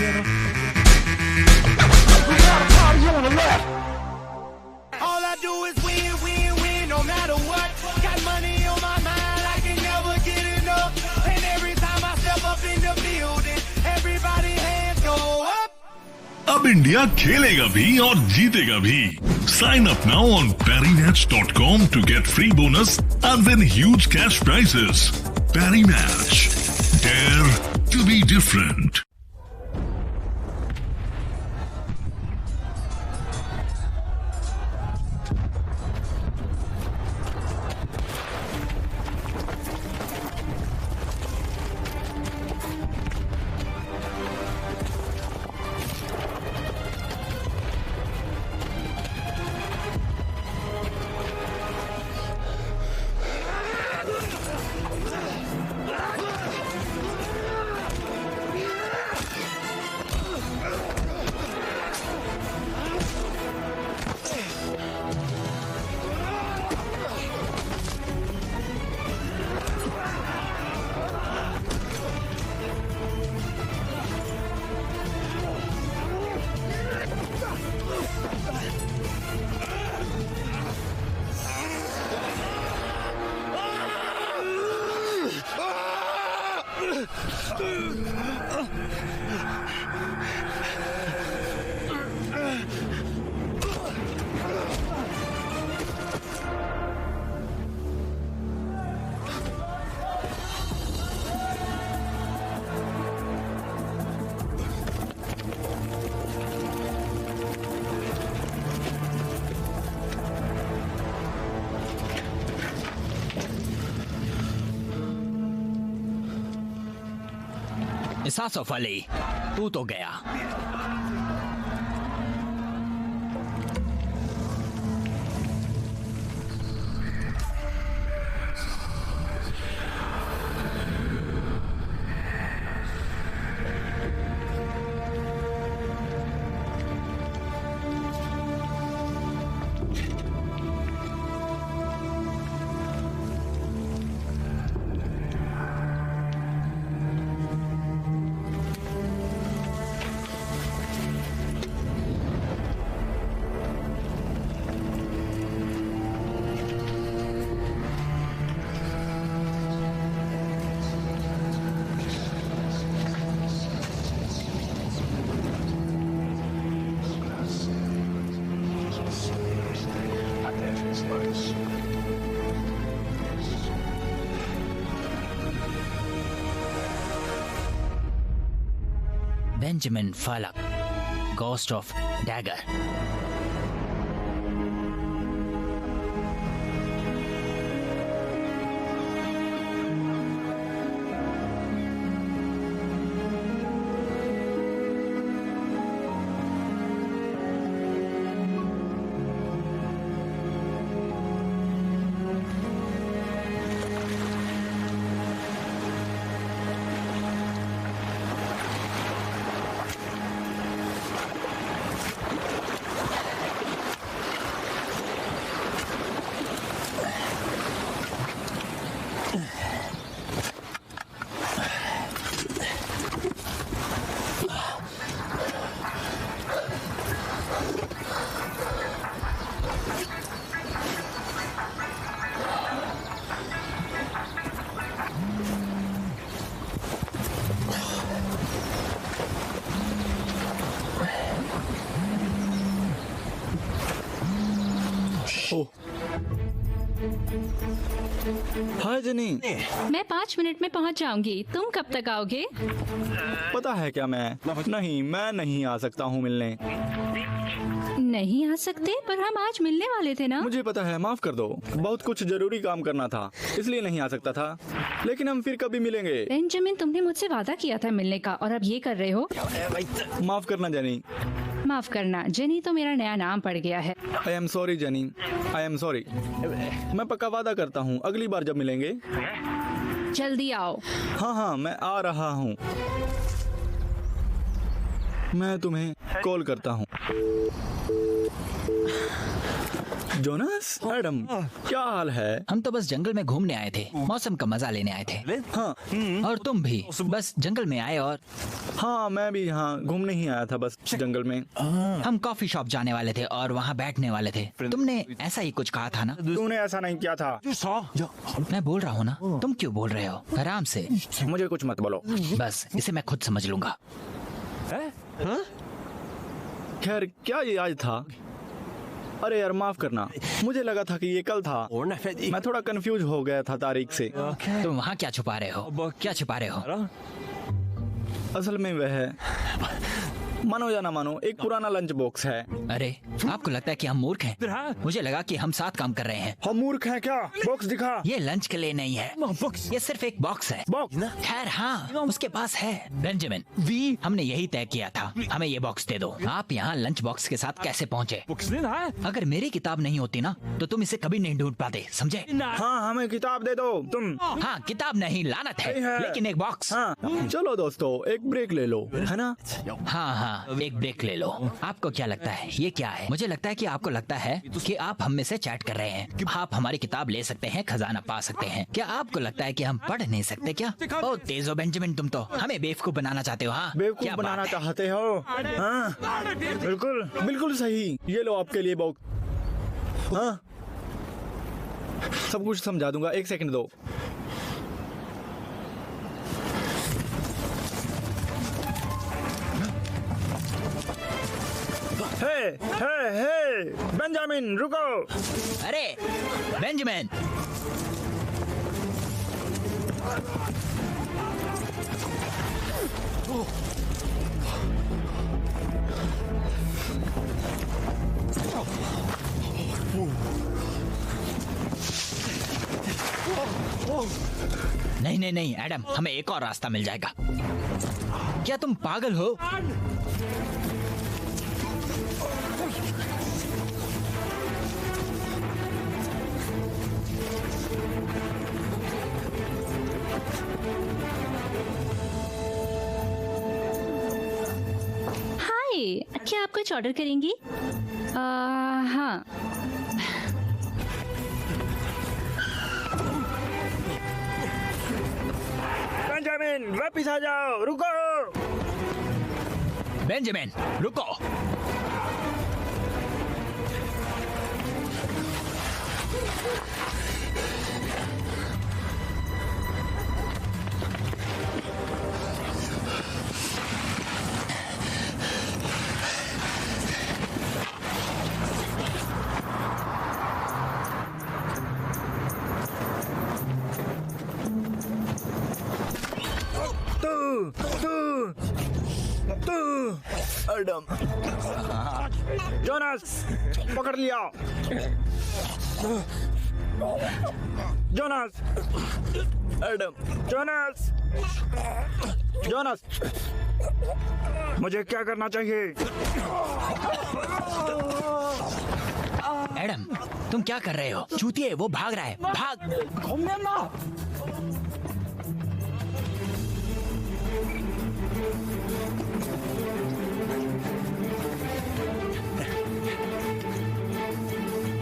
center. We got a party on the left. All I do is win, win, win, no matter what. Got money on my mind, I can never get enough. And every time I step up in the building, everybody hands go up. अब India खेलेगा भी और जीतेगा भी. Sign up now on ParryMatch.com to get free bonus and win huge cash prizes. Parry Match. Dare to be different. सासो फली, तू तो गया. Benjamin Falak, Ghost of Dagger. हाय जनी. मैं 5 मिनट में पहुंच जाऊंगी. तुम कब तक आओगे? पता है क्या मैं नहीं आ सकता हूँ मिलने. नहीं आ सकते? पर हम आज मिलने वाले थे ना. मुझे पता है, माफ कर दो. बहुत कुछ जरूरी काम करना था, इसलिए नहीं आ सकता था. लेकिन हम फिर कभी मिलेंगे. बेंजामिन, तुमने मुझसे वादा किया था मिलने का और अब ये कर रहे हो. माफ करना जनी. माफ करना. जेनी तो मेरा नया नाम पड़ गया है. आई एम सॉरी जनी. I am sorry. मैं पक्का वादा करता हूँ अगली बार जब मिलेंगे. जल्दी आओ. हाँ, मैं आ रहा हूँ. मैं तुम्हें कॉल करता हूँ। जोनास, एडम, क्या हाल है? हम तो बस जंगल में घूमने आए थे, मौसम का मजा लेने आए थे। हाँ, और तुम भी बस जंगल में आए और हाँ, मैं भी यहाँ घूमने ही आया था, बस जंगल में। हम कॉफी शॉप जाने वाले थे और वहाँ बैठने वाले थे। तुमने ऐसा ही कुछ कहा था ना? तूने ऐसा नहीं किया था। मैं बोल रहा हूँ ना, तुम क्यों बोल रहे हो? आराम से, मुझे कुछ मत बोलो। बस इसे मैं खुद समझ लूंगा। खैर, क्या ये आज था? अरे यार, माफ करना, मुझे लगा था कि ये कल था। मैं थोड़ा कंफ्यूज हो गया था तारीख से। तुम वहाँ क्या छुपा रहे हो? क्या छुपा रहे हो? असल में वह, मानो या ना मानो, एक पुराना लंच बॉक्स है। अरे, आपको लगता है कि हम मूर्ख हैं? मुझे लगा कि हम साथ काम कर रहे हैं। हम मूर्ख हैं क्या? बॉक्स दिखा। ये लंच के लिए नहीं है, ये सिर्फ एक बॉक्स है। बॉक्स? खैर हाँ, उसके पास है। बेंजामिन, हमने यही तय किया था, हमें ये बॉक्स दे दो। आप यहाँ लंच बॉक्स के साथ कैसे पहुँचे? अगर मेरी किताब नहीं होती ना, तो तुम इसे कभी नहीं ढूंढ पाते, समझे? हाँ, हमें किताब दे दो तुम। हाँ, किताब नहीं, लानत है, लेकिन एक बॉक्स। हाँ, चलो दोस्तों, एक ब्रेक ले लो, है ना? हाँ, एक ब्रेक ले लो। आपको क्या लगता है ये क्या है? मुझे लगता है कि आपको लगता है कि आप हम में से चैट कर रहे हैं। आप हमारी किताब ले सकते हैं, खजाना पा सकते हैं। क्या आपको लगता है कि हम पढ़ नहीं सकते क्या? बहुत तेज हो बेंजामिन, तुम तो हमें बेवकूफ बनाना चाहते हो। हाँ, बेवकूफ क्या बनाना बात है? चाहते हो? हाँ, बिल्कुल बिल्कुल सही। ये लो आपके लिए बॉक्स। हाँ, सब कुछ समझा दूंगा, एक सेकंड दो। हे, बेंजामिन, रुको। अरे बेंजामिन, नहीं एडम, हमें एक और रास्ता मिल जाएगा। क्या तुम पागल हो? हाय, क्या आप कुछ ऑर्डर करेंगी? हाँ। बेंजामिन, वापिस आ जाओ, रुको। बेंजामिन, रुको। तू एडम, जोनास, पकड़ लिया। जोनास, एडम, जोनास, मुझे क्या करना चाहिए? एडम, तुम क्या कर रहे हो? चूतिए, वो भाग रहा है, भाग।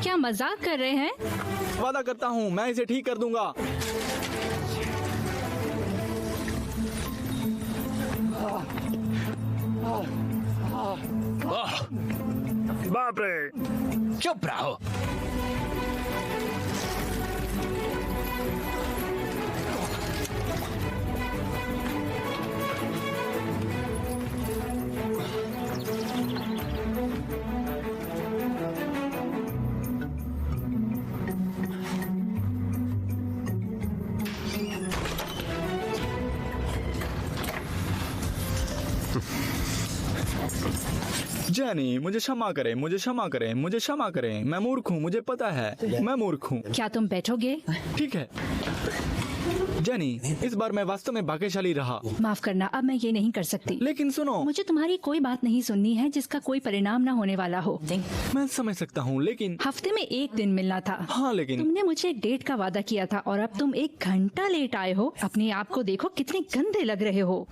क्या मजाक कर रहे हैं? वादा करता हूँ, मैं इसे ठीक कर दूंगा। बाप रे! चुप रहो। जैनी, मुझे क्षमा करें, मुझे क्षमा करें, मुझे क्षमा करें। मैं मूर्ख हूँ, मुझे पता है, मैं मूर्ख हूँ। क्या तुम बैठोगे? ठीक है जैनी, इस बार मैं वास्तव में भाग्यशाली रहा। माफ करना, अब मैं ये नहीं कर सकती। लेकिन सुनो, मुझे तुम्हारी कोई बात नहीं सुननी है जिसका कोई परिणाम ना होने वाला हो। मैं समझ सकता हूँ, लेकिन हफ्ते में एक दिन मिलना था। हाँ, लेकिन तुमने मुझे एक डेट का वादा किया था और अब तुम 1 घंटा लेट आए हो। अपने आप को देखो, कितने गंदे लग रहे हो।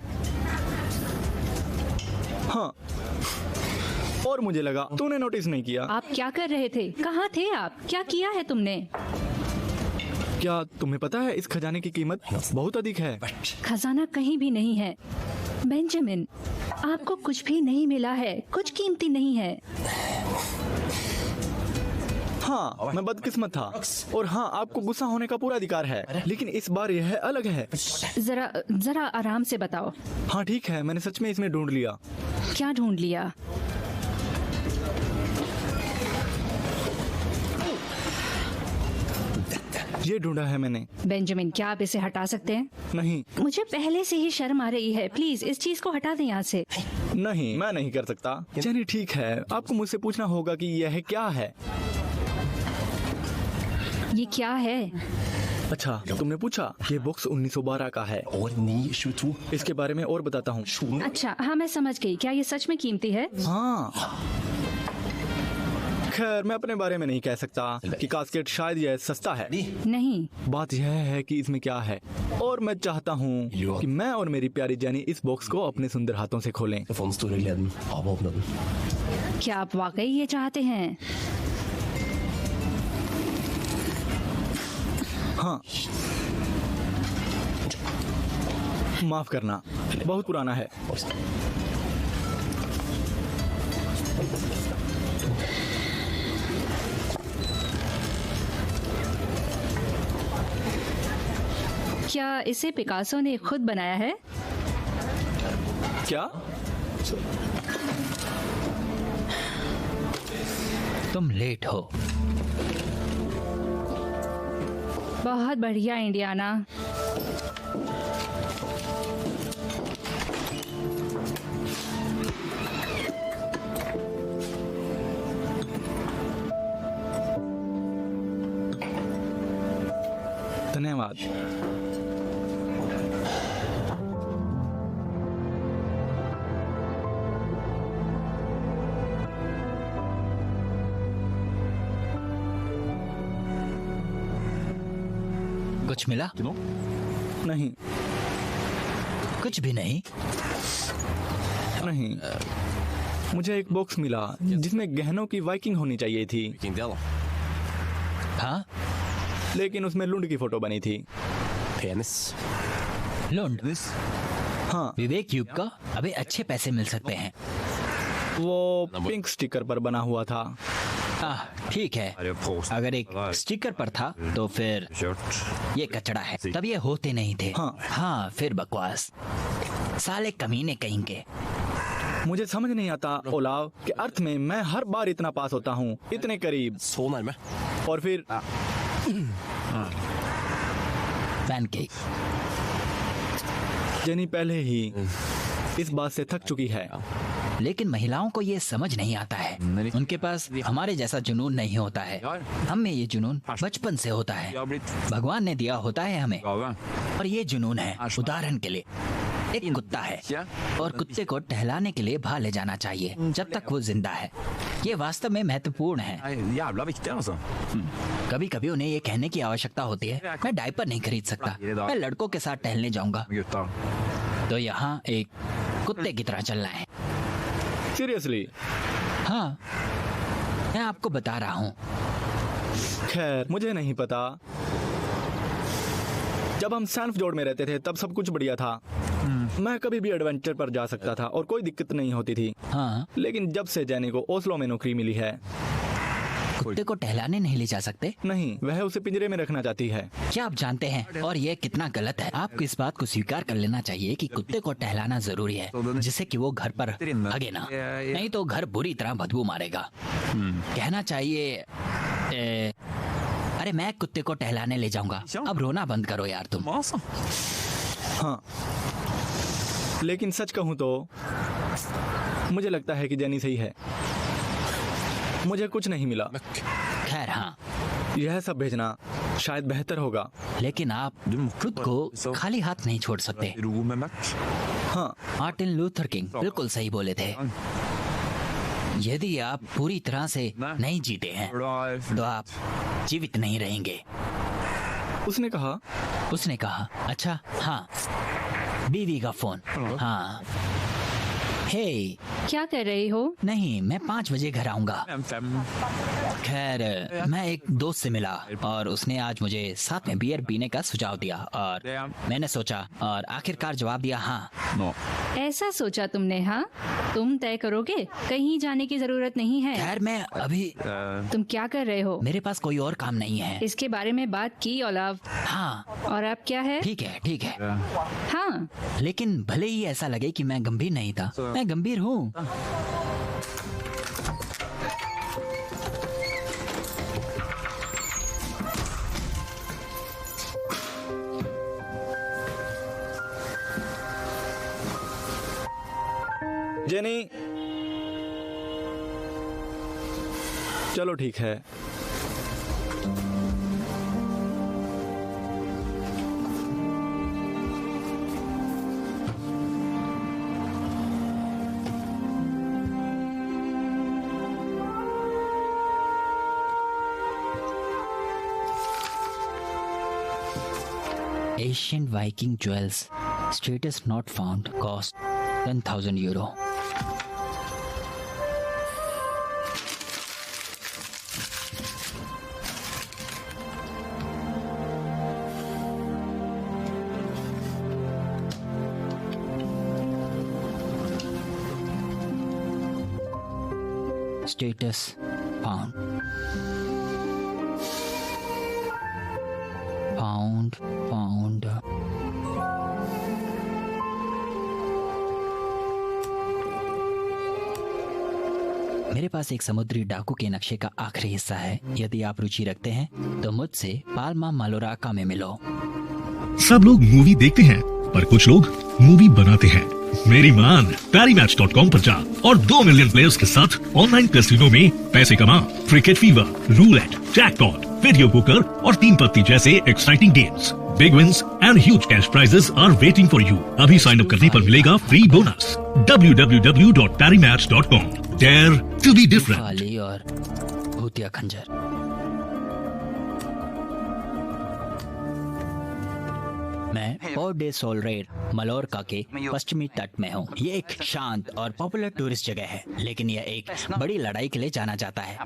हाँ, और मुझे लगा तूने नोटिस नहीं किया। आप क्या कर रहे थे? कहाँ थे आप? क्या किया है तुमने? क्या तुम्हें पता है इस खजाने की कीमत बहुत अधिक है? खजाना कहीं भी नहीं है बेंजामिन, आपको कुछ भी नहीं मिला है, कुछ कीमती नहीं है। हाँ, मैं बदकिस्मत था और हाँ, आपको गुस्सा होने का पूरा अधिकार है, लेकिन इस बार यह अलग है। जरा आराम से बताओ। हाँ ठीक है, मैंने सच में इसमें ढूंढ लिया। क्या ढूंढ लिया? ये ढूंढा है मैंने। बेंजामिन, क्या आप इसे हटा सकते हैं? नहीं मुझे पहले से ही शर्म आ रही है, प्लीज इस चीज को हटा दें यहाँ से। नहीं, मैं नहीं कर सकता। चलिए ठीक है, आपको मुझसे पूछना होगा कि यह क्या है। ये क्या है? अच्छा, तुमने पूछा। ये बॉक्स 1912 का है। इसके बारे में और बताता हूँ। अच्छा, हाँ मैं समझ गई। क्या ये सच में कीमती है? हाँ, खैर मैं अपने बारे में नहीं कह सकता कि कास्केट शायद यह सस्ता है। नहीं, बात यह है कि इसमें क्या है, और मैं चाहता हूँ कि मैं और मेरी प्यारी जेनी इस बॉक्स को अपने सुंदर हाथों से खोलें। क्या आप वाकई ये चाहते हैं? हाँ, माफ करना, बहुत पुराना है। क्या इसे पिकासो ने खुद बनाया है? क्या? तुम लेट हो। बहुत बढ़िया इंडियाना। धन्यवाद। कुछ मिला? नहीं, कुछ भी नहीं। नहीं, मुझे एक बॉक्स मिला जिसमें गहनों की वाइकिंग होनी चाहिए थी। हाँ, लेकिन उसमें लुंड की फोटो बनी थी। लुंड? हाँ, विवेक युग का? अबे अच्छे पैसे मिल सकते हैं। वो पिंक स्टिकर पर बना हुआ था। ठीक है, अगर एक स्टिकर पर था तो फिर ये कचड़ा है, तब ये होते नहीं थे। हाँ, फिर बकवास, साले कमीने कहेंगे। मुझे समझ नहीं आता ओलाव के अर्थ में मैं हर बार इतना पास होता हूँ, इतने करीब, और फिर पैनकेक। जेनी पहले ही इस बात से थक चुकी है। लेकिन महिलाओं को ये समझ नहीं आता है, उनके पास हमारे जैसा जुनून नहीं होता है। हम में ये जुनून बचपन से होता है, भगवान ने दिया होता है हमें, और ये जुनून है। उदाहरण के लिए एक कुत्ता है और कुत्ते को टहलाने के लिए बाहर ले जाना चाहिए जब तक वो जिंदा है। ये वास्तव में महत्वपूर्ण है। कभी कभी उन्हें ये कहने की आवश्यकता होती है, मैं डायपर नहीं खरीद सकता, मैं लड़कों के साथ टहलने जाऊंगा। तो यहाँ एक कुत्ते की तरह चलना है। सीरियसली? हाँ, मैं आपको बता रहा हूँ। खैर, मुझे नहीं पता। जब हम सैन्फ जोड़ में रहते थे तब सब कुछ बढ़िया था। मैं कभी भी एडवेंचर पर जा सकता था और कोई दिक्कत नहीं होती थी। हाँ, लेकिन जब से जेनी को ओस्लो में नौकरी मिली है, कुत्ते को टहलाने नहीं ले जा सकते? नहीं, वह उसे पिंजरे में रखना चाहती है। क्या आप जानते हैं, और ये कितना गलत है। आपको इस बात को स्वीकार कर लेना चाहिए कि कुत्ते को टहलाना जरूरी है, जिससे कि वो घर पर भागे ना, नहीं तो घर बुरी तरह बदबू मारेगा। कहना चाहिए अरे मैं कुत्ते को टहलाने ले जाऊंगा। अब रोना बंद करो यार तुम। हाँ, लेकिन सच कहूँ तो मुझे लगता है कि जेनी सही है। मुझे कुछ नहीं मिला। खैर हाँ, यह सब भेजना शायद बेहतर होगा। लेकिन आप खुद को खाली हाथ नहीं छोड़ सकते। हाँ, मार्टिन लूथर किंग बिल्कुल सही बोले थे। यदि आप पूरी तरह से नहीं जीते हैं तो आप जीवित नहीं रहेंगे। उसने कहा। अच्छा हाँ, बीवी का फोन। हाँ, हे, क्या कर रही हो? नहीं, मैं 5 बजे घर आऊंगा। खैर, मैं एक दोस्त से मिला और उसने आज मुझे साथ में बियर पीने का सुझाव दिया और मैंने सोचा और आखिरकार जवाब दिया हाँ। ऐसा सोचा तुमने? हाँ, तुम तय करोगे, कहीं जाने की जरूरत नहीं है। खैर, मैं अभी तुम क्या कर रहे हो? मेरे पास कोई और काम नहीं है। इसके बारे में बात की ओलाव। हाँ, और अब क्या है? ठीक है, ठीक है। हाँ, लेकिन भले ही ऐसा लगे कि मैं गंभीर नहीं था, मैं गंभीर हूँ। जेनी, चलो ठीक है। Ancient Viking jewels, status not found, cost 10,000 euro. Status found. Found. मेरे पास एक समुद्री डाकू के नक्शे का आखिरी हिस्सा है। यदि आप रुचि रखते हैं तो मुझसे पाल्मा मालोराका में मिलो। सब लोग मूवी देखते हैं पर कुछ लोग मूवी बनाते हैं। मेरी मान PariMatch.com पर जा और 2 मिलियन प्लेयर्स के साथ ऑनलाइन कैसीनो में पैसे कमा। Cricket fever, roulette, jackpot, video poker और 3 पत्ती जैसे exciting games. Big wins and huge cash prizes are waiting for you. अभी साइन अप करने पर मिलेगा free bonus. www.PariMatch.com। Dare to be different. फाली और भूतिया खंजर। मैं पोर्ट डे सोलरेर मलोरका के पश्चिमी तट में हूँ। ये एक शांत और पॉपुलर टूरिस्ट जगह है, लेकिन यह एक बड़ी लड़ाई के लिए जाना जाता है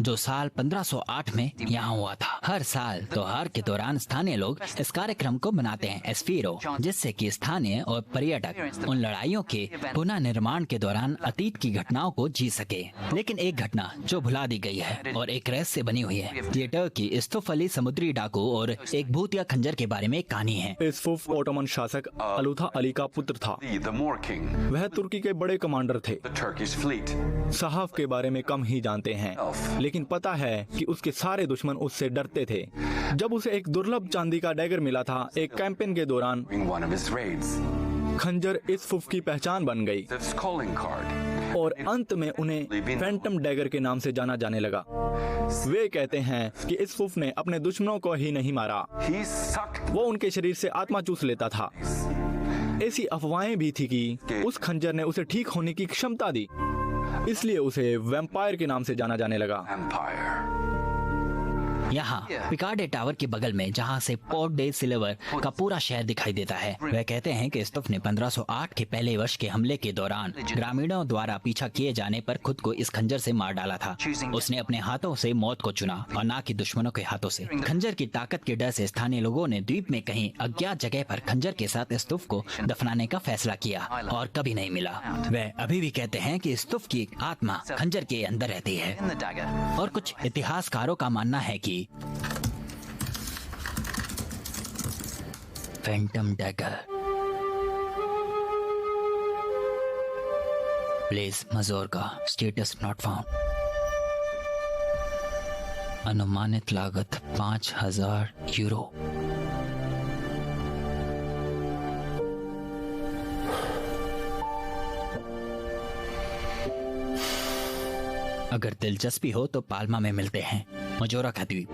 जो साल 1508 में यहाँ हुआ था। हर साल त्योहार के दौरान स्थानीय लोग इस कार्यक्रम को मनाते हैं एस्फीरो, जिससे कि स्थानीय और पर्यटक उन लड़ाइयों के पुनः निर्माण के दौरान अतीत की घटनाओं को जी सके। लेकिन एक घटना जो भुला दी गई है और एक रहस्य बनी हुई है। ये टर्की इस्तोफली समुद्री डाकू और एक भूतिया खंजर के बारे में कहानी है। इस्फुफ ओटोमन शासक अलूथा अली का पुत्र था। वह तुर्की के बड़े कमांडर थे। सहाफ के बारे में कम ही जानते हैं, लेकिन पता है कि उसके सारे दुश्मन उससे डरते थे। जब उसे एक दुर्लभ चांदी का डैगर मिला था एक कैंपेन के दौरान, खंजर इस्फुफ की पहचान बन गई और अंत में उन्हें फैंटम डैगर के नाम से जाना जाने लगा। वे कहते हैं कि इस्फुफ ने अपने दुश्मनों को ही नहीं मारा, वो उनके शरीर से आत्मा चूस लेता था। ऐसी अफवाहें भी थी कि उस खंजर ने उसे ठीक होने की क्षमता दी, इसलिए उसे वैम्पायर के नाम से जाना जाने लगा। यहाँ पिकार्डे टावर के बगल में, जहाँ से पोर्ट डे सिल्वर का पूरा शहर दिखाई देता है, वह कहते हैं कि इस्तुफ ने 1508 के पहले वर्ष के हमले के दौरान ग्रामीणों द्वारा पीछा किए जाने पर खुद को इस खंजर से मार डाला था। उसने अपने हाथों से मौत को चुना और ना कि दुश्मनों के हाथों से। खंजर की ताकत के डर से स्थानीय लोगों ने द्वीप में कहीं अज्ञात जगह पर खंजर के साथ इस्तुफ को दफनाने का फैसला किया और कभी नहीं मिला। वह अभी भी कहते हैं कि इस्तुफ की आत्मा खंजर के अंदर रहती है और कुछ इतिहासकारों का मानना है कि phantom dagger, place Majorca, status not found, अनुमानित लागत 5000 यूरो। अगर दिलचस्पी हो तो पाल्मा में मिलते हैं, मजोरका द्वीप।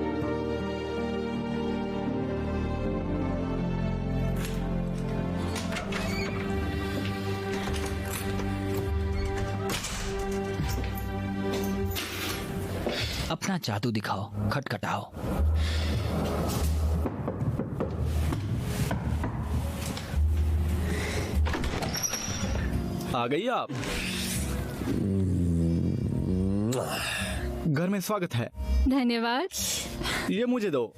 अपना जादू दिखाओ, खटखटाओ। आ गई आप? घर में स्वागत है। धन्यवाद। ये मुझे दो।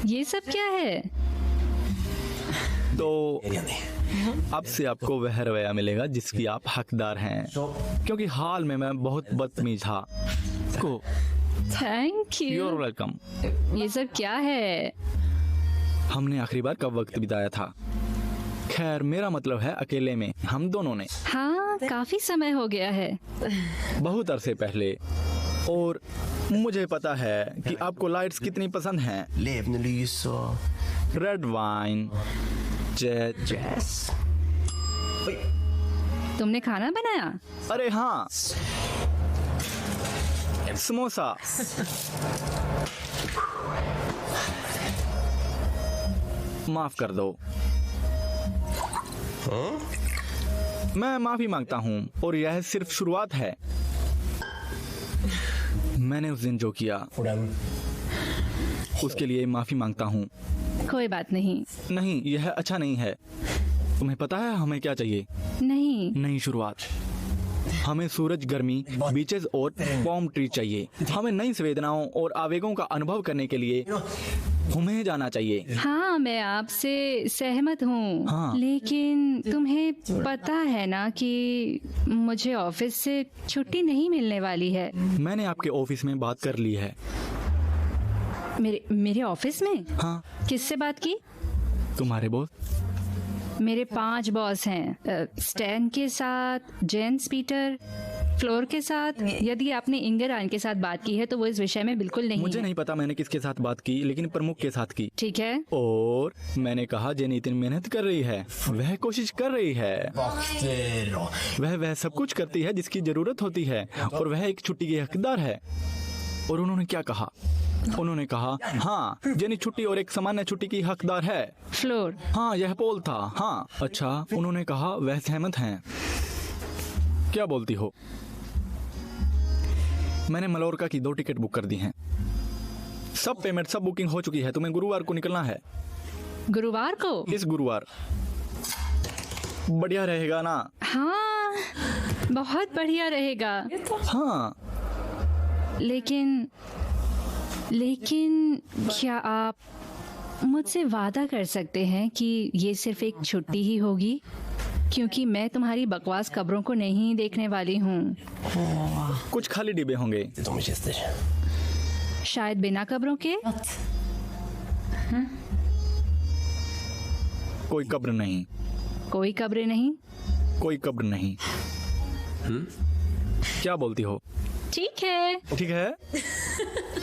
ये सब क्या है? तो अब से आपको वह रवैया मिलेगा जिसकी आप हकदार हैं, क्योंकि हाल में मैं बहुत बदतमीज था। को thank you are you. Welcome. ये सब क्या है? हमने आखिरी बार कब वक्त बिताया था? खैर, मेरा मतलब है अकेले में, हम दोनों ने। हाँ, काफी समय हो गया है। बहुत अरसे पहले। और मुझे पता है कि आपको लाइट्स कितनी पसंद हैं। Levande lys och red wine, jazz. jazz. तुमने खाना बनाया? अरे हाँ, समोसा। माफ कर दो। मैं माफी मांगता हूँ और यह सिर्फ शुरुआत है। मैंने उस दिन जो किया उसके लिए माफी मांगता हूँ। कोई बात नहीं। नहीं, यह अच्छा नहीं है। तुम्हें पता है हमें क्या चाहिए? नहीं। नई शुरुआत। हमें सूरज, गर्मी, बीचेस और पॉम ट्री चाहिए। हमें नई संवेदनाओं और आवेगों का अनुभव करने के लिए घूमने जाना चाहिए। हाँ, मैं आपसे सहमत हूँ। हाँ। लेकिन तुम्हें पता है ना कि मुझे ऑफिस से छुट्टी नहीं मिलने वाली है। मैंने आपके ऑफिस में बात कर ली है। मेरे ऑफिस में? हाँ, किससे बात की? तुम्हारे बॉस। मेरे 5 बॉस हैं। स्टैन के साथ, जेम्स पीटर, फ्लोर के साथ। यदि आपने इंगर आन के साथ बात की है तो वो इस विषय में बिल्कुल नहीं मुझे है। नहीं पता मैंने किसके साथ बात की, लेकिन प्रमुख के साथ की। ठीक है। और मैंने कहा जेनी इतनी मेहनत कर रही है, वह कोशिश कर रही है, Vakter och वह सब कुछ करती है जिसकी जरूरत होती है, और वह एक छुट्टी की हकदार है। और उन्होंने क्या कहा? उन्होंने कहा, हाँ, जेनी छुट्टी और एक सामान्य छुट्टी की हकदार है। फ्लोर। हाँ, यह पोल था। हाँ, अच्छा, उन्होंने कहा वह सहमत हैं। क्या बोलती हो? मैंने मलोरका की 2 टिकट बुक कर दी हैं। सब पेमेंट, सब बुकिंग हो चुकी है। तुम्हें गुरुवार को निकलना है। गुरुवार को? इस गुरुवार। बढ़िया रहेगा ना? हाँ, बहुत बढ़िया रहेगा। हाँ, लेकिन क्या आप मुझसे वादा कर सकते हैं कि ये सिर्फ एक छुट्टी ही होगी? क्योंकि मैं तुम्हारी बकवास कब्रों को नहीं देखने वाली हूँ। कुछ खाली डिब्बे होंगे। de kister. शायद बिना कब्रों के? कोई कब्र नहीं। कोई कब्रें नहीं? कोई कब्र नहीं। क्या बोलती हो? ठीक है। ठीक है।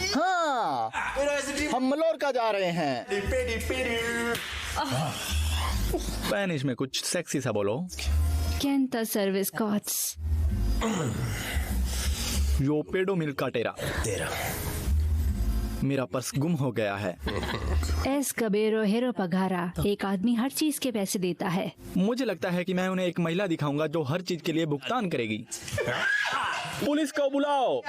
हाँ, हम मलोरका जा रहे हैं। स्पेनिश में कुछ सेक्सी सा बोलो। कैंटा सर्विस कॉट्स। यो पेडो मिल काटेरा। Tera. मेरा पर्स गुम हो गया है। एस कबेरो हेरो पगारा। एक आदमी हर चीज के पैसे देता है। मुझे लगता है कि मैं उन्हें एक महिला दिखाऊंगा जो हर चीज के लिए भुगतान करेगी। पुलिस को बुलाओ।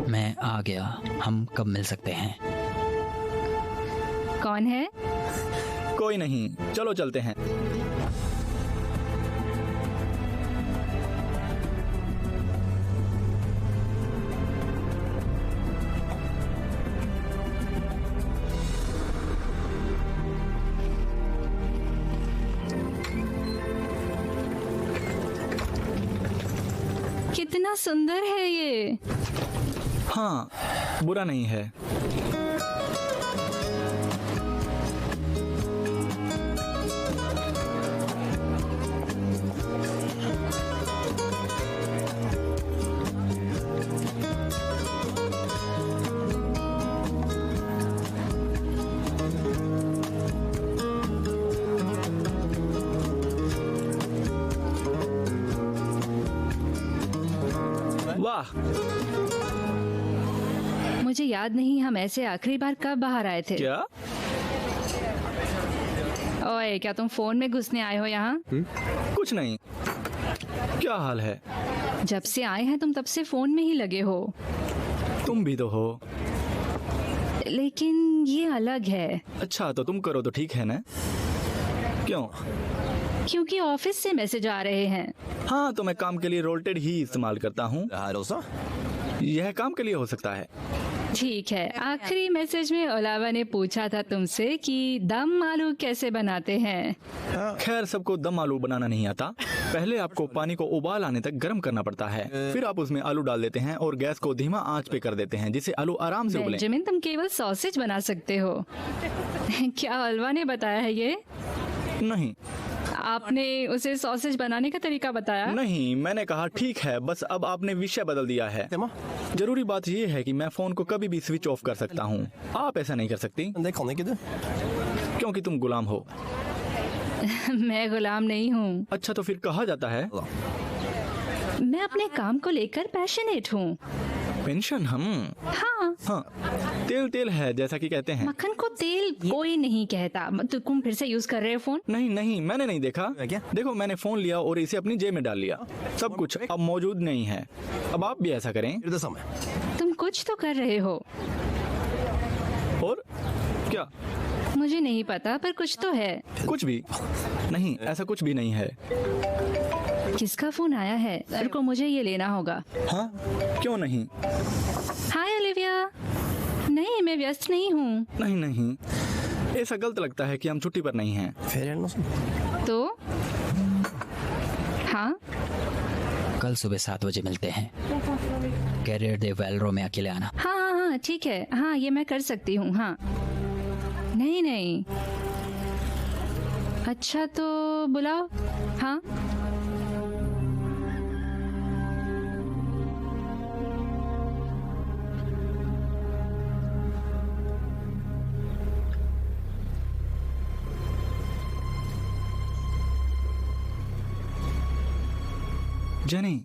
मैं आ गया। हम कब मिल सकते हैं? कौन है? कोई नहीं, चलो चलते हैं। कितना सुंदर है ये। हाँ, बुरा नहीं है। वाह, मुझे याद नहीं हम ऐसे आखिरी बार कब बाहर आए थे। क्या? ओए, क्या तुम फोन में घुसने आए हो यहाँ? कुछ नहीं। क्या हाल है? जब से आए हैं तुम तब से फोन में ही लगे हो। तुम भी तो हो। लेकिन ये अलग है। अच्छा तो तुम करो तो ठीक है ना? क्यों? क्योंकि ऑफिस से मैसेज आ रहे हैं। हाँ तो मैं काम के लिए रोल्टेड ही इस्तेमाल करता हूँ। यह काम के लिए हो सकता है। ठीक है, आखिरी मैसेज में ओलावा ने पूछा था तुमसे कि दम आलू कैसे बनाते हैं। खैर सबको दम आलू बनाना नहीं आता। पहले आपको पानी को उबाल आने तक गर्म करना पड़ता है, फिर आप उसमें आलू डाल देते हैं और गैस को धीमा आंच पे कर देते हैं जिससे आलू आराम से उबले। बेंजामिन, तुम केवल सॉसेज बना सकते हो। क्या ओलावा ने बताया है ये? नहीं। आपने उसे सॉसेज बनाने का तरीका बताया? नहीं, मैंने कहा ठीक है, बस अब आपने विषय बदल दिया है। जरूरी बात यह है कि मैं फोन को कभी भी स्विच ऑफ कर सकता हूँ, आप ऐसा नहीं कर सकती क्योंकि तुम गुलाम हो। मैं गुलाम नहीं हूँ। अच्छा तो फिर कहा जाता है? मैं अपने काम को लेकर पैशनेट हूँ। पेंशन? हम हाँ, तेल तेल है जैसा कि कहते हैं। मक्खन को तेल कोई नहीं कहता। तुम फिर से यूज कर रहे हो फोन? नहीं नहीं, मैंने नहीं देखा। देखो मैंने फोन लिया और इसे अपनी जेब में डाल लिया। सब कुछ अब मौजूद नहीं है। अब आप भी ऐसा करें। तुम कुछ तो कर रहे हो। और क्या? मुझे नहीं पता, पर कुछ तो है। कुछ भी नहीं, ऐसा कुछ भी नहीं है। किसका फोन आया है? सर को मुझे ये लेना होगा। हाँ क्यों नहीं? हाय ओलिविया। नहीं, मैं व्यस्त नहीं हूँ। नहीं नहीं, ऐसा गलत लगता है कि हम छुट्टी पर नहीं हैं। तो हाँ, कल सुबह 7 बजे मिलते हैं। कैरियर दे वेलरो में अकेले आना। हाँ हाँ हाँ ठीक है। हाँ ये मैं कर सकती हूँ। हाँ नहीं नहीं, अच्छा तो बुलाओ। हाँ जेनी,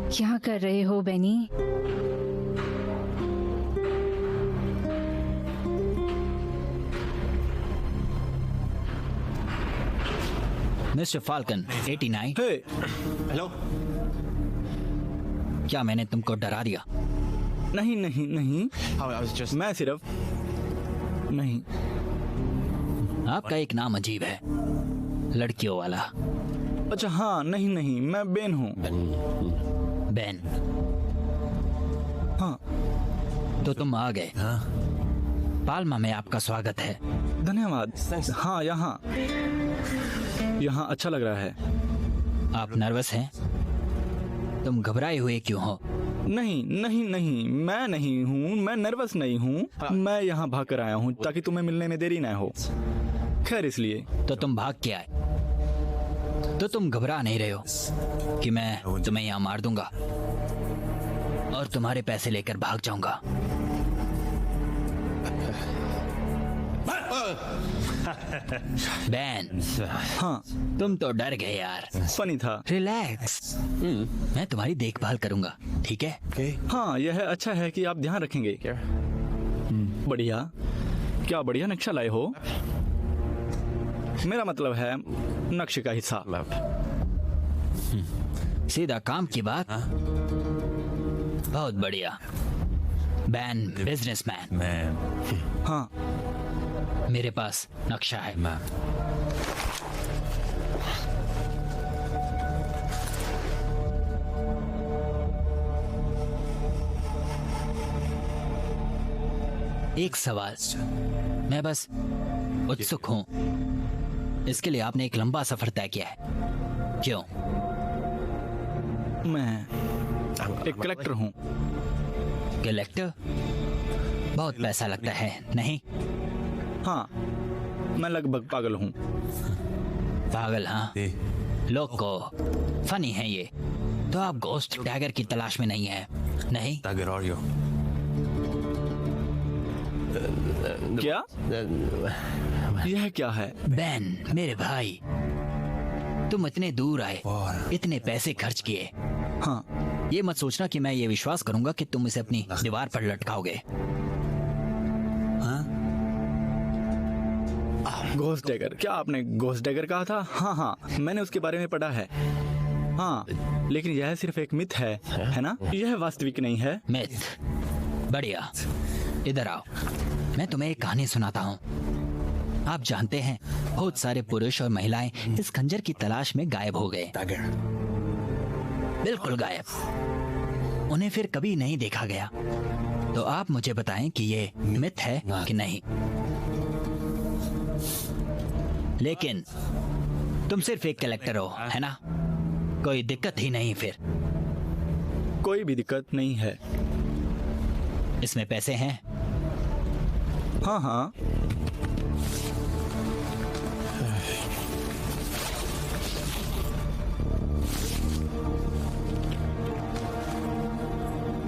क्या कर रहे हो Benny? Mister Falcon 89। Hey, hello. क्या मैंने तुमको डरा दिया? नहीं नहीं नहीं, मैं सिर्फ नहीं। आपका एक नाम अजीब है, लड़कियों वाला। अच्छा हाँ, नहीं नहीं, मैं बेन हूँ। बेन? हाँ। तो तुम आ गए। पाल्मा में आपका स्वागत है। धन्यवाद। हाँ, यहाँ अच्छा लग रहा है। आप नर्वस हैं? तुम घबराए हुए क्यों हो? नहीं नहीं नहीं, मैं नहीं हूँ, मैं नर्वस नहीं हूँ। मैं यहाँ भाग कर आया हूँ ताकि तुम्हें मिलने में देरी न हो। खैर इसलिए। तो तुम भाग के आए, तो तुम घबरा नहीं रहे हो कि मैं तुम्हें यहाँ मार दूंगा और तुम्हारे पैसे लेकर भाग जाऊंगा? बैन, हाँ, तुम तो डर गए यार। फनी था। रिलैक्स, मैं तुम्हारी देखभाल करूंगा, ठीक है? हाँ, यह अच्छा है कि आप ध्यान रखेंगे। बढ़िया, क्या बढ़िया नक्शा लाए हो। मेरा मतलब है नक्शे का हिस्सा। सीधा काम की बात। बहुत बढ़िया। Ban businessman. हाँ, मेरे पास नक्शा है। एक सवाल, मैं बस उत्सुक हूं। इसके लिए आपने एक लंबा सफर तय किया है, क्यों? मैं एक कलेक्टर हूँ। कलेक्टर? बहुत पैसा लगता है, नहीं? हाँ, मैं लगभग पागल हूँ। पागल? हाँ, लोग को फनी है ये। तो आप घोस्ट डैगर की तलाश में नहीं है, नहीं? क्या? यह क्या है? बैन, मेरे भाई, तुम इतने दूर आए, इतने पैसे खर्च किए। हाँ, ये मत सोचना कि मैं ये विश्वास करूंगा कि तुम इसे अपनी दीवार पर लटकाओगे। Ghost dagger? क्या आपने घोस्ट डैगर कहा था? हाँ हाँ, मैंने उसके बारे में पढ़ा है। हाँ, लेकिन यह सिर्फ एक मिथ है ना? यह वास्तविक नहीं है। मिथ? बढ़िया, इधर आओ, मैं तुम्हें एक कहानी सुनाता हूँ। आप जानते हैं, बहुत सारे पुरुष और महिलाएं इस खंजर की तलाश में गायब हो गए। बिल्कुल गायब। उन्हें फिर कभी नहीं देखा गया। तो आप मुझे बताएं कि ये मिथ है कि नहीं। लेकिन तुम सिर्फ एक कलेक्टर हो, है ना? कोई दिक्कत ही नहीं फिर। कोई भी दिक्कत नहीं है। इसमें पैसे हैं? हाँ हाँ,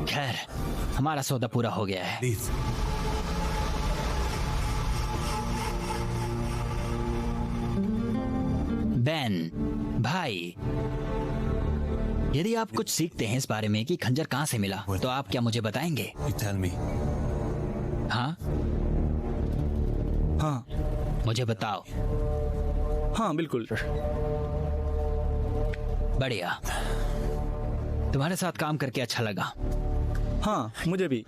खैर, हमारा सौदा पूरा हो गया है। बैन भाई, यदि आप कुछ सीखते हैं इस बारे में कि खंजर कहां से मिला, तो आप क्या मुझे बताएंगे? हाँ हाँ, मुझे बताओ। हाँ बिल्कुल। बढ़िया, तुम्हारे साथ काम करके अच्छा लगा। हाँ, मुझे भी।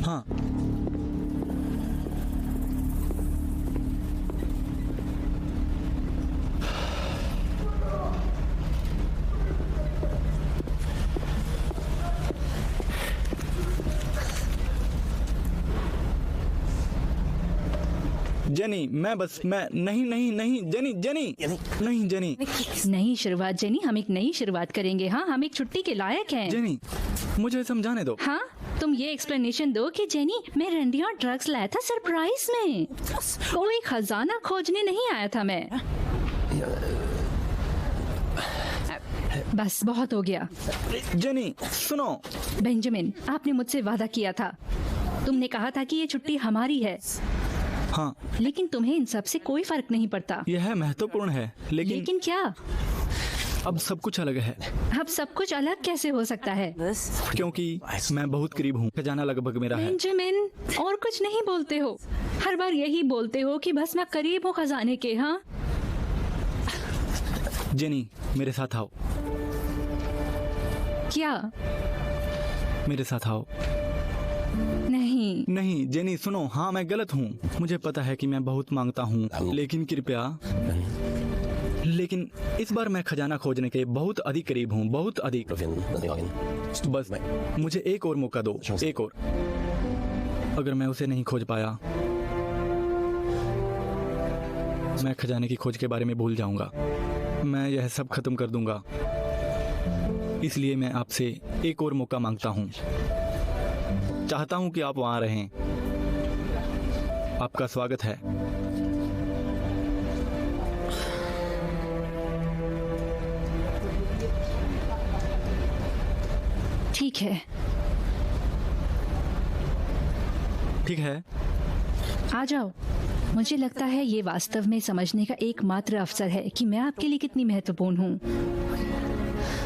हाँ, जेनी, मैं नहीं जेनी नहीं जेनी। नई शुरुआत जेनी, हम एक नई शुरुआत करेंगे। हाँ, हम एक छुट्टी के लायक हैं। जेनी, मुझे समझाने दो। हाँ, तुम ये एक्सप्लेनेशन दो कि जेनी, मैं रंडिया ड्रग्स लाया था सरप्राइज में। कोई खजाना खोजने नहीं आया था मैं। बस बहुत हो गया। जेनी सुनो। बेंजामिन, आपने मुझसे वादा किया था। तुमने कहा था कि ये छुट्टी हमारी है। हाँ, लेकिन तुम्हें इन सब से कोई फर्क नहीं पड़ता। यह महत्वपूर्ण है, लेकिन क्या? अब सब कुछ अलग है। अब सब कुछ अलग कैसे हो सकता है? क्योंकि मैं बहुत करीब हूँ। खजाना लगभग मेरा है। बेंजामिन, और कुछ नहीं बोलते हो। हर बार यही बोलते हो कि बस मैं करीब हूँ खजाने के। हाँ जेनी, मेरे साथ आओ। क्या? मेरे साथ आओ। नहीं जेनी सुनो। हाँ, मैं गलत हूँ। मुझे पता है कि मैं बहुत मांगता हूँ, लेकिन कृपया। लेकिन इस बार मैं खजाना खोजने के बहुत अधिक करीब हूँ, बहुत अधिक। बस मुझे एक और मौका दो, एक और। अगर मैं उसे नहीं खोज पाया, मैं खजाने की खोज के बारे में भूल जाऊंगा। मैं यह सब खत्म कर दूंगा। इसलिए मैं आपसे एक और मौका मांगता हूँ। चाहता हूँ कि आप वहां रहें। आपका स्वागत है। ठीक है। ठीक है। आ जाओ। मुझे लगता है ये वास्तव में समझने का एकमात्र अवसर है कि मैं आपके लिए कितनी महत्वपूर्ण हूँ।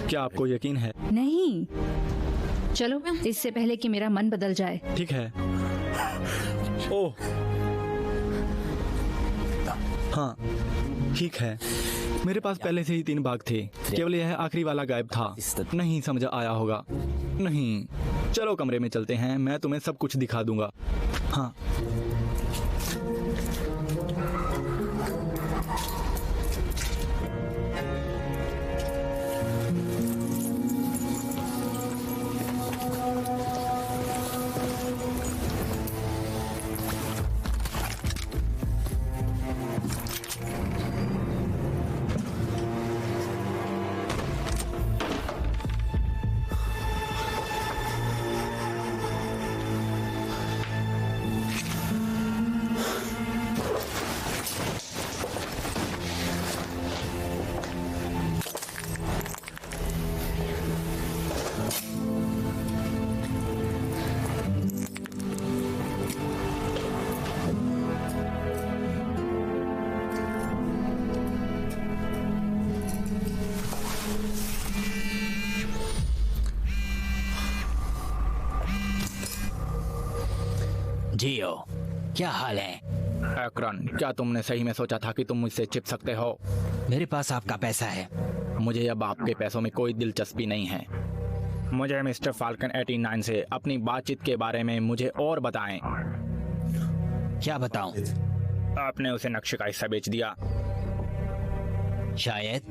क्या आपको यकीन है? नहीं, चलो इससे पहले कि मेरा मन बदल जाए। ठीक है। ओह हाँ, ठीक है। मेरे पास पहले से ही 3 बाग थे, केवल यह आखिरी वाला गायब था। नहीं समझ आया होगा। नहीं, चलो कमरे में चलते हैं, मैं तुम्हें सब कुछ दिखा दूंगा। हाँ जियो, क्या हाल है? एक्रन, क्या तुमने सही में सोचा था कि तुम मुझसे छिप सकते हो? मेरे पास आपका पैसा है। मुझे अब आपके पैसों में कोई दिलचस्पी नहीं है। मुझे मिस्टर फाल्कन 89 से अपनी बातचीत के बारे में मुझे और बताएं। क्या बताऊं? आपने उसे नक्शे का हिस्सा बेच दिया। शायद।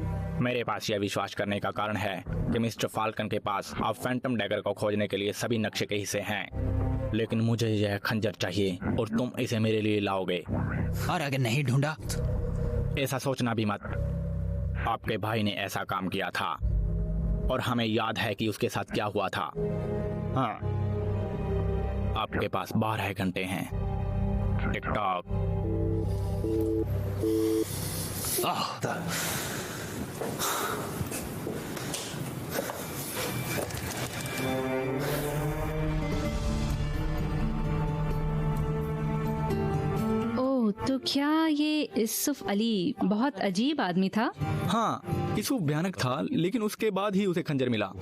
मेरे पास यह विश्वास करने का कारण है कि मिस्टर फाल्कन के पास अब फैंटम डैगर को खोजने के लिए सभी नक्शे के हिस्से हैं, लेकिन मुझे यह खंजर चाहिए और तुम इसे मेरे लिए लाओगे। और अगर नहीं ढूंढा? ऐसा सोचना भी मत। आपके भाई ने ऐसा काम किया था और हमें याद है कि उसके साथ क्या हुआ था। हाँ, आपके पास 12 घंटे हैं। Tick tock. ओह, तो क्या ये यूसुफ अली बहुत अजीब आदमी था? हाँ, यूसुफ भयानक था, लेकिन उसके बाद ही उसे खंजर मिला।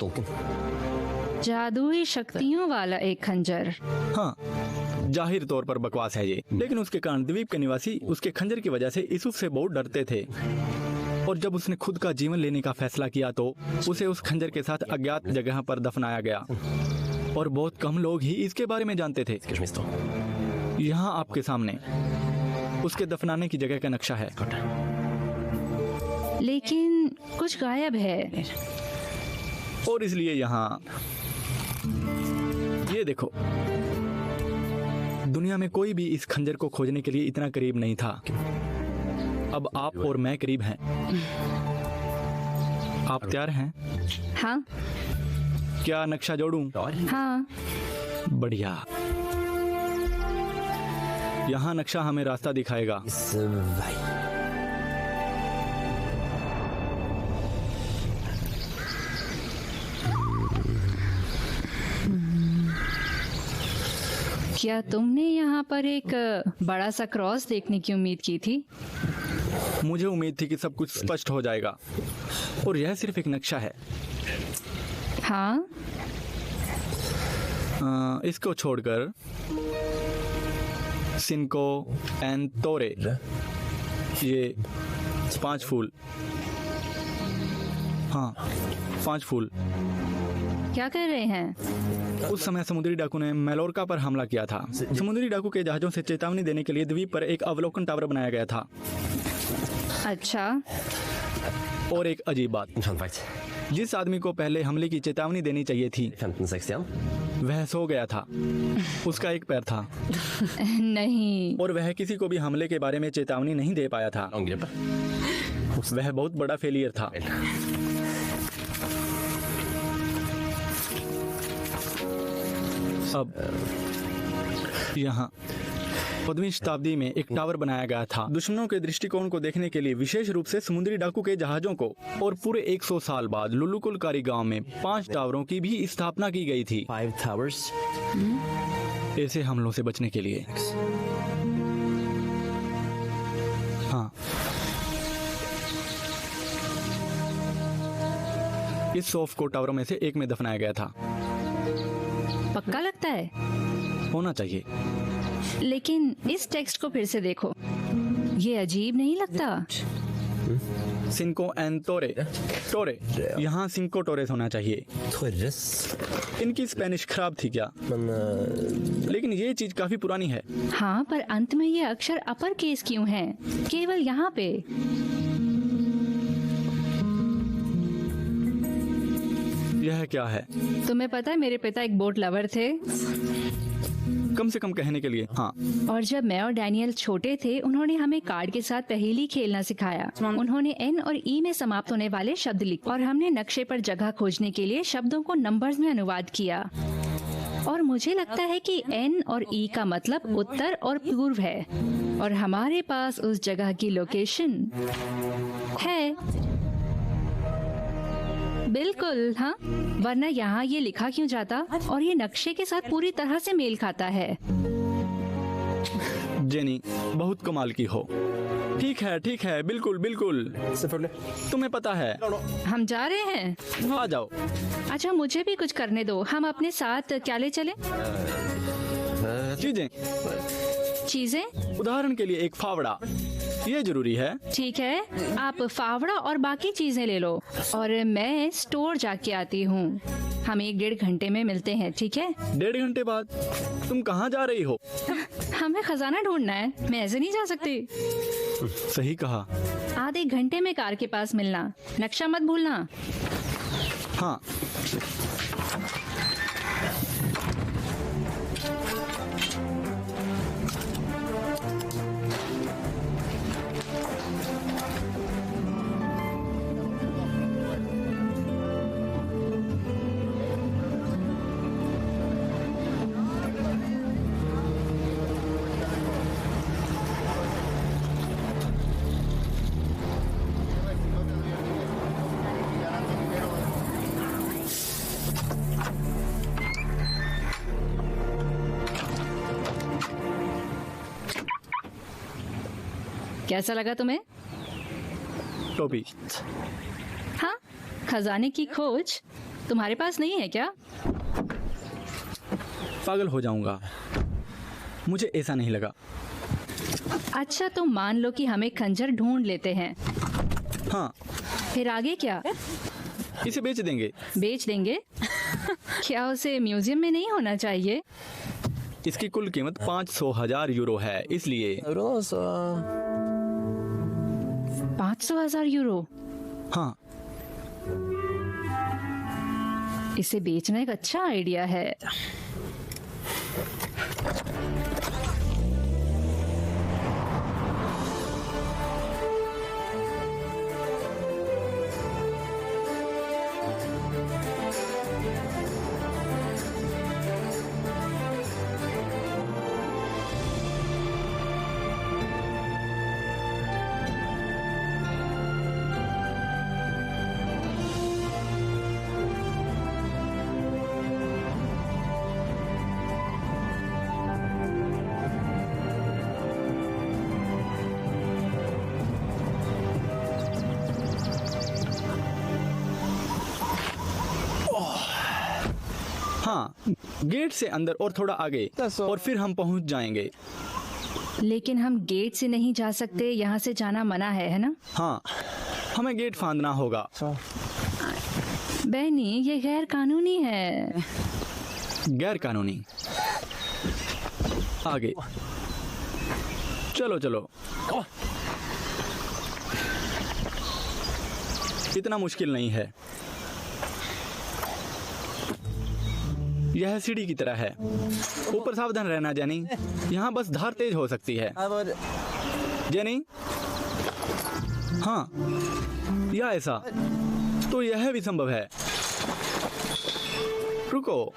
जादुई शक्तियों वाला एक खंजर। हाँ, जाहिर तौर पर बकवास है ये, लेकिन उसके कारण द्वीप के निवासी उसके खंजर की वजह से यूसुफ से बहुत डरते थे। और जब उसने खुद का जीवन लेने का फैसला किया तो उसे उस खंजर के साथ अज्ञात जगह पर दफनाया गया और बहुत कम लोग ही इसके बारे में जानते थे। यहाँ आपके सामने उसके दफनाने की जगह का नक्शा है, लेकिन कुछ गायब है। और इसलिए यहाँ ये देखो, दुनिया में कोई भी इस खंजर को खोजने के लिए इतना करीब नहीं था। अब आप और मैं करीब हैं। आप तैयार हैं? हाँ क्या नक्शा जोड़ूं? हाँ। बढ़िया। यहाँ नक्शा हमें रास्ता दिखाएगा। क्या तुमने यहाँ पर एक बड़ा सा क्रॉस देखने की उम्मीद की थी? मुझे उम्मीद थी कि सब कुछ स्पष्ट हो जाएगा, और यह सिर्फ एक नक्शा है। हाँ, इसको छोड़कर सिनको एंड तोरे, ये 5 फूल। हाँ, 5 फूल। क्या कर रहे हैं? उस समय समुद्री डाकू ने मैलोर्का पर हमला किया था। समुद्री डाकू के जहाजों से चेतावनी देने के लिए द्वीप पर एक अवलोकन टावर बनाया गया था। अच्छा। और एक अजीब बात, जिस आदमी को पहले हमले की चेतावनी देनी चाहिए थी वह सो गया था। उसका एक पैर था। नहीं। और वह किसी को भी हमले के बारे में चेतावनी नहीं दे पाया था। वह बहुत बड़ा फेलियर था। अब यहाँ 15वीं शताब्दी में एक टावर बनाया गया था दुश्मनों के दृष्टिकोण को देखने के लिए, विशेष रूप से समुद्री डाकू के जहाजों को। और पूरे 100 साल बाद लुलुकुलकारी गांव में 5 टावरों की भी स्थापना की गई थी। 5 towers. ऐसे हमलों से बचने के लिए। हाँ, इस सोफ को टावरों में से एक में दफनाया गया था। पक्का लगता है? होना चाहिए। लेकिन इस टेक्स्ट को फिर से देखो, ये अजीब नहीं लगता? सिंको एन टोरे, टोरे, यहाँ सिंको टोरेस होना चाहिए। Torres. इनकी स्पेनिश खराब थी क्या? लेकिन ये चीज काफी पुरानी है। हाँ, पर अंत में ये अक्षर अपर केस क्यों हैं? केवल यहाँ पे। यह क्या है? तुम्हें पता है मेरे पिता एक बोट लवर थे, कम से कम कहने के लिए। हाँ, और जब मैं और डैनियल छोटे थे उन्होंने हमें कार्ड के साथ पहेली खेलना सिखाया। उन्होंने एन और ई में समाप्त होने वाले शब्द लिखे और हमने नक्शे पर जगह खोजने के लिए शब्दों को नंबर्स में अनुवाद किया। और मुझे लगता है कि एन और ई का मतलब उत्तर और पूर्व है, और हमारे पास उस जगह की लोकेशन है। बिल्कुल, हाँ, वरना यहाँ ये लिखा क्यों जाता? और ये नक्शे के साथ पूरी तरह से मेल खाता है। जेनी बहुत कमाल की हो। ठीक है, बिल्कुल बिल्कुल। तुम्हें पता है। हम जा रहे हैं। आ जाओ। अच्छा, मुझे भी कुछ करने दो। हम अपने साथ क्या ले चलें? चीजें? उदाहरण के लिए एक फावड़ा, ये जरूरी है। ठीक है, आप फावड़ा और बाकी चीजें ले लो और मैं स्टोर जाके आती हूँ। हम 1-1.5 घंटे में मिलते हैं, ठीक है? 1.5 घंटे बाद? तुम कहाँ जा रही हो? हमें खजाना ढूंढना है, मैं ऐसे नहीं जा सकती। सही कहा। आधे घंटे में कार के पास मिलना, नक्शा मत भूलना। हाँ। कैसा लगा तुम्हें? टोपी। हाँ, खजाने की खोज तुम्हारे पास नहीं है क्या? पागल हो जाऊंगा, मुझे ऐसा नहीं लगा। अच्छा, तो मान लो कि हम एक खंजर ढूंढ लेते हैं। हाँ। फिर आगे क्या? इसे बेच देंगे। बेच देंगे? क्या उसे म्यूजियम में नहीं होना चाहिए? इसकी कुल कीमत 500,000 यूरो है, इसलिए। 500,000 यूरो? हाँ। इसे बेचना एक अच्छा आइडिया है। हाँ, गेट से अंदर और थोड़ा आगे और फिर हम पहुंच जाएंगे। लेकिन हम गेट से नहीं जा सकते, यहाँ से जाना मना है ना? हाँ, हमें गेट फांदना होगा। बहनी, ये गैर कानूनी है। गैर कानूनी? आगे चलो चलो। इतना मुश्किल नहीं है, यह सीढ़ी की तरह है। ऊपर सावधान रहना जेनी, यहाँ बस धार तेज हो सकती है। जेनी? हाँ, या ऐसा तो यह भी संभव है। रुको,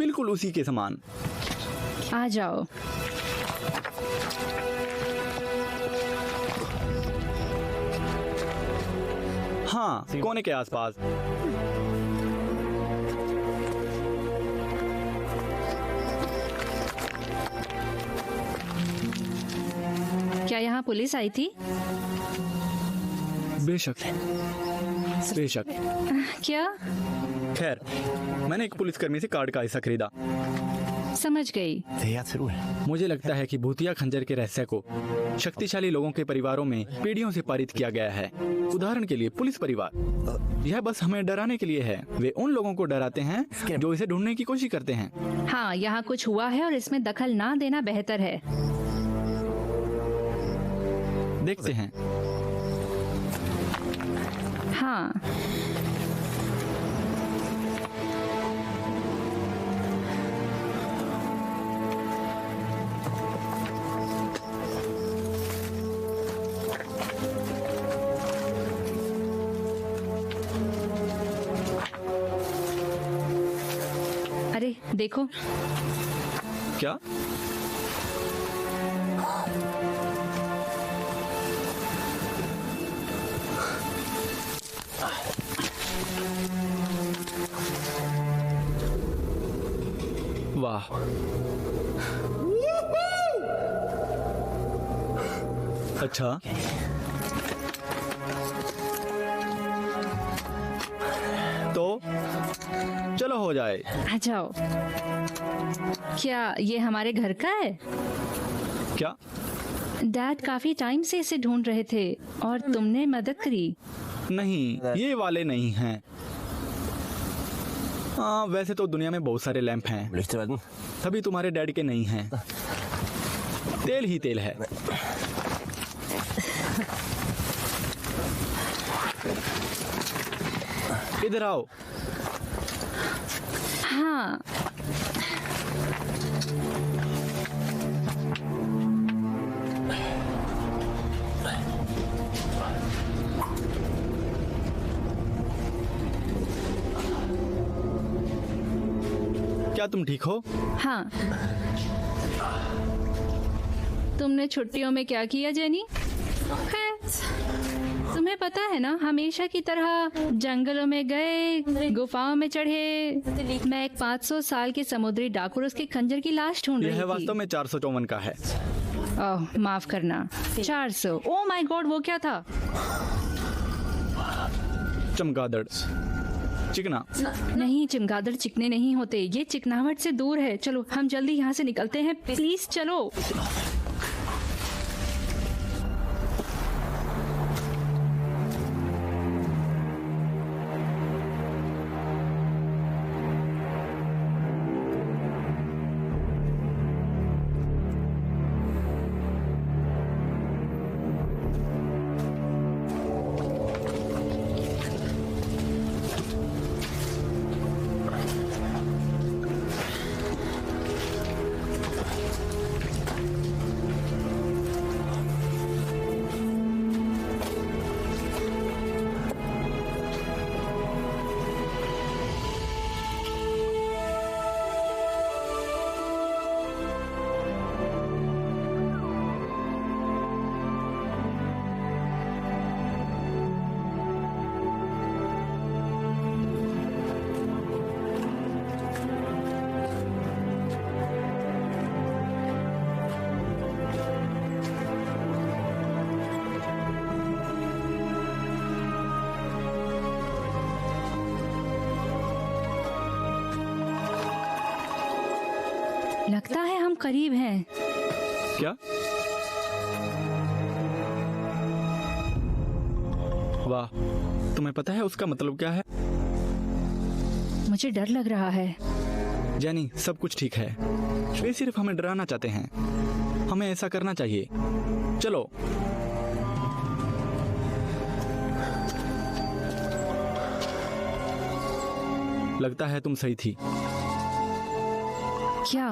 बिल्कुल उसी के समान। आ जाओ। हाँ, कोने के आसपास। क्या यहाँ पुलिस आई थी? बेशक, बेशक। क्या? खैर, मैंने एक पुलिसकर्मी से कार्ड का हिस्सा खरीदा। समझ गई। मुझे लगता है कि भूतिया खंजर के रहस्य को शक्तिशाली लोगों के परिवारों में पीढ़ियों से पारित किया गया है। उदाहरण के लिए पुलिस परिवार। यह बस हमें डराने के लिए है। वे उन लोगों को डराते हैं जो इसे ढूंढने की कोशिश करते हैं। हाँ, यहाँ कुछ हुआ है और इसमें दखल ना देना बेहतर है। देखते हैं। हाँ, अरे देखो। क्या? वाह, अच्छा। तो चलो हो जाए। आ जाओ। क्या ये हमारे घर का है? क्या? डैड काफी टाइम से इसे ढूंढ रहे थे और तुमने मदद करी। नहीं, ये वाले नहीं हैं। हाँ, वैसे तो दुनिया में बहुत सारे लैंप हैं, तभी तुम्हारे डैड के नहीं हैं। तेल ही तेल है। इधर आओ। हाँ, क्या तुम ठीक हो? हाँ। तुमने छुट्टियों में क्या किया जेनी? तुम्हें पता है ना, हमेशा की तरह जंगलों में गए, गुफाओं में चढ़े। मैं एक 500 साल के समुद्री डाकू और उसके खंजर की लाश ढूंढ रही यह थी। वास्तव में 454 का है। ओह, माफ करना, 400। ओह माय गॉड, वो क्या था? चमगादड़, चिकना। नहीं, चमगादड़ चिकने नहीं होते, ये चिकनाहट से दूर है। चलो हम जल्दी यहाँ से निकलते हैं, प्लीज चलो। लगता है हम करीब हैं। क्या? वाह, तुम्हें पता है उसका मतलब क्या है? मुझे डर लग रहा है। जेनी, सब कुछ ठीक है। वे सिर्फ हमें डराना चाहते हैं। हमें ऐसा करना चाहिए। चलो। लगता है तुम सही थी। क्या?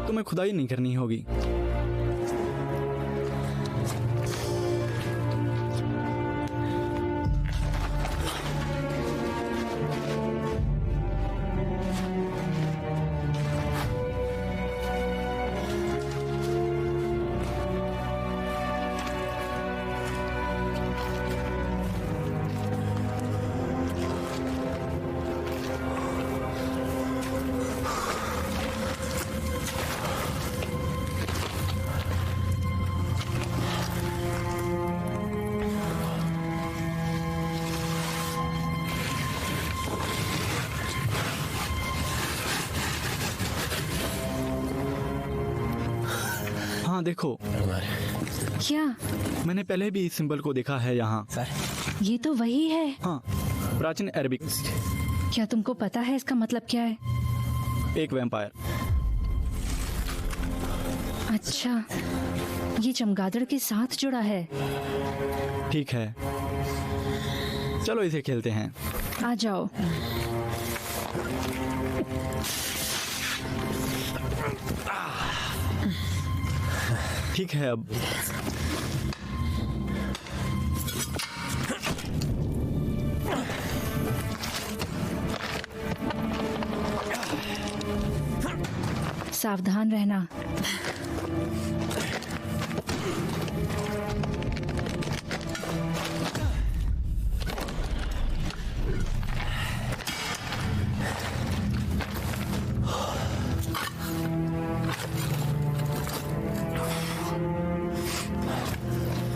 तुम्हें खुदाई नहीं करनी होगी। हाँ देखो, क्या? मैंने पहले भी इस सिंबल को देखा है यहाँ। ये तो वही है। हाँ, प्राचीन अरबिक। क्या तुमको पता है इसका मतलब क्या है? एक वैम्पायर। अच्छा, ये चमगादड़ के साथ जुड़ा है। ठीक है, चलो इसे खेलते हैं। आ जाओ। ठीक है, अब सावधान रहना।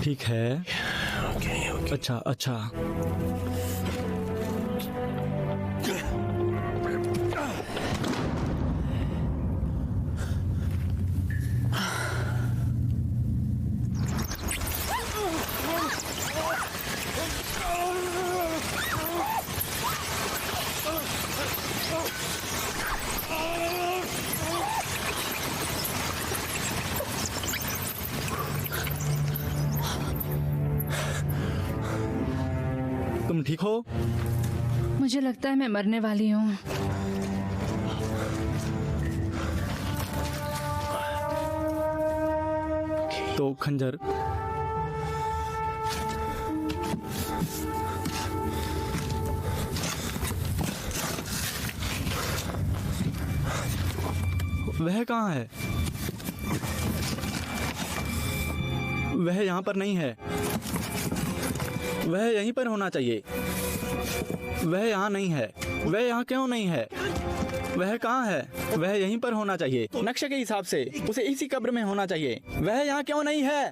ठीक है। अच्छा अच्छा, तुम ठीक हो? मुझे लगता है मैं मरने वाली हूँ। तो खंजर। वह कहाँ है? वह यहाँ पर नहीं है। वह यहीं पर होना चाहिए। वह यहाँ नहीं है। वह यहाँ क्यों नहीं है? वह कहाँ है? वह यहीं पर होना चाहिए। नक्शे के हिसाब से उसे इसी कब्र में होना चाहिए। वह यहाँ क्यों नहीं है?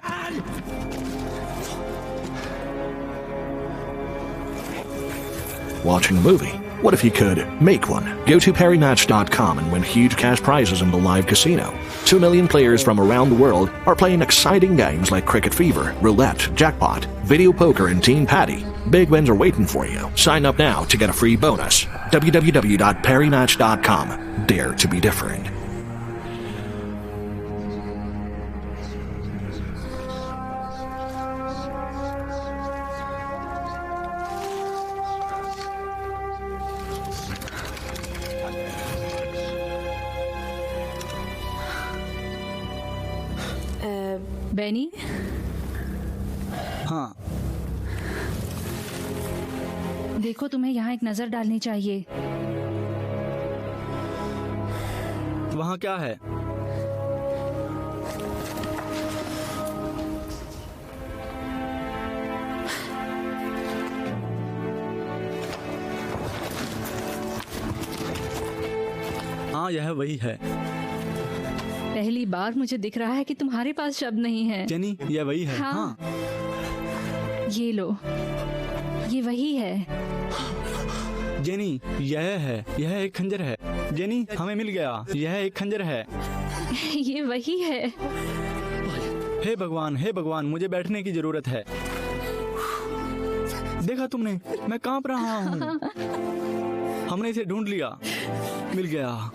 Watching a movie? What if you could make one? Go to PerryMatch.com and win huge cash prizes in the live casino. 2 million players from around the world are playing exciting games like Cricket Fever, Roulette, Jackpot, Video Poker, and Team Patty. Big wins are waiting for you. Sign up now to get a free bonus. www.PerryMatch.com. Dare to be different. Beni, हाँ, देखो तुम्हें यहाँ एक नजर डालनी चाहिए। वहाँ क्या है? हाँ, यह वही है। पहली बार मुझे दिख रहा है कि तुम्हारे पास शब्द नहीं है। जेनी, यह वही है। हाँ। ये लो, ये वही है। जेनी, यह है। यह एक खंजर है। जेनी, हमें मिल गया। यह एक खंजर है। ये वही है। हे भगवान, मुझे बैठने की जरूरत है। देखा तुमने? मैं कांप रहा हूँ। हमने इसे ढूंढ लिया। मिल गया।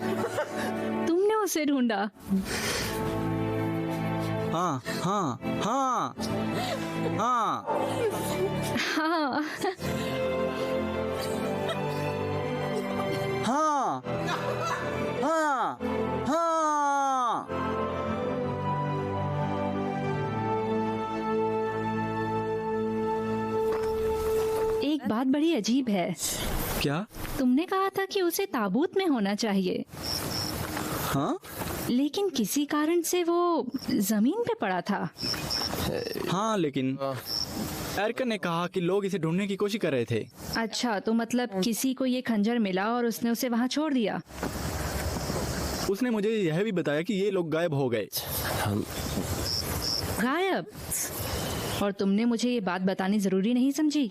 तुमने उसे ढूंढा? हाँ हाँ हाँ हाँ हाँ। हाँ हाँ हाँ। एक बात बड़ी अजीब है। क्या? तुमने कहा था कि उसे ताबूत में होना चाहिए। हाँ, लेकिन किसी कारण से वो जमीन पे पड़ा था। हाँ, लेकिन एरकन ने कहा कि लोग इसे ढूंढने की कोशिश कर रहे थे। अच्छा, तो मतलब किसी को ये खंजर मिला और उसने उसे वहाँ छोड़ दिया। उसने मुझे यह भी बताया कि ये लोग गायब हो गए। गायब? और तुमने मुझे ये बात बतानी जरूरी नहीं समझी?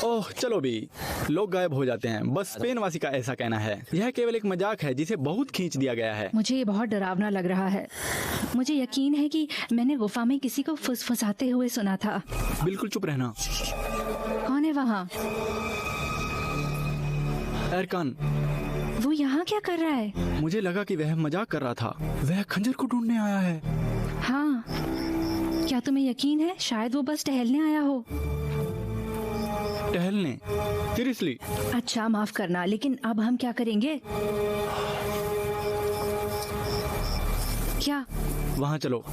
ओह चलो भी, लोग गायब हो जाते हैं। बस स्पेनवासी का ऐसा कहना है। यह केवल एक मजाक है जिसे बहुत खींच दिया गया है। मुझे ये बहुत डरावना लग रहा है। मुझे यकीन है कि मैंने गुफा में किसी को फुसफुसाते हुए सुना था। बिल्कुल चुप रहना। कौन है वहाँ? एरकान, वो यहाँ क्या कर रहा है? मुझे लगा कि वह मजाक कर रहा था। वह खंजर को ढूंढने आया है। हाँ, क्या तुम्हें यकीन है? शायद वो बस टहलने आया हो। टहलने? सीरियसली? अच्छा माफ करना, लेकिन अब हम क्या करेंगे? क्या? वहाँ चलो।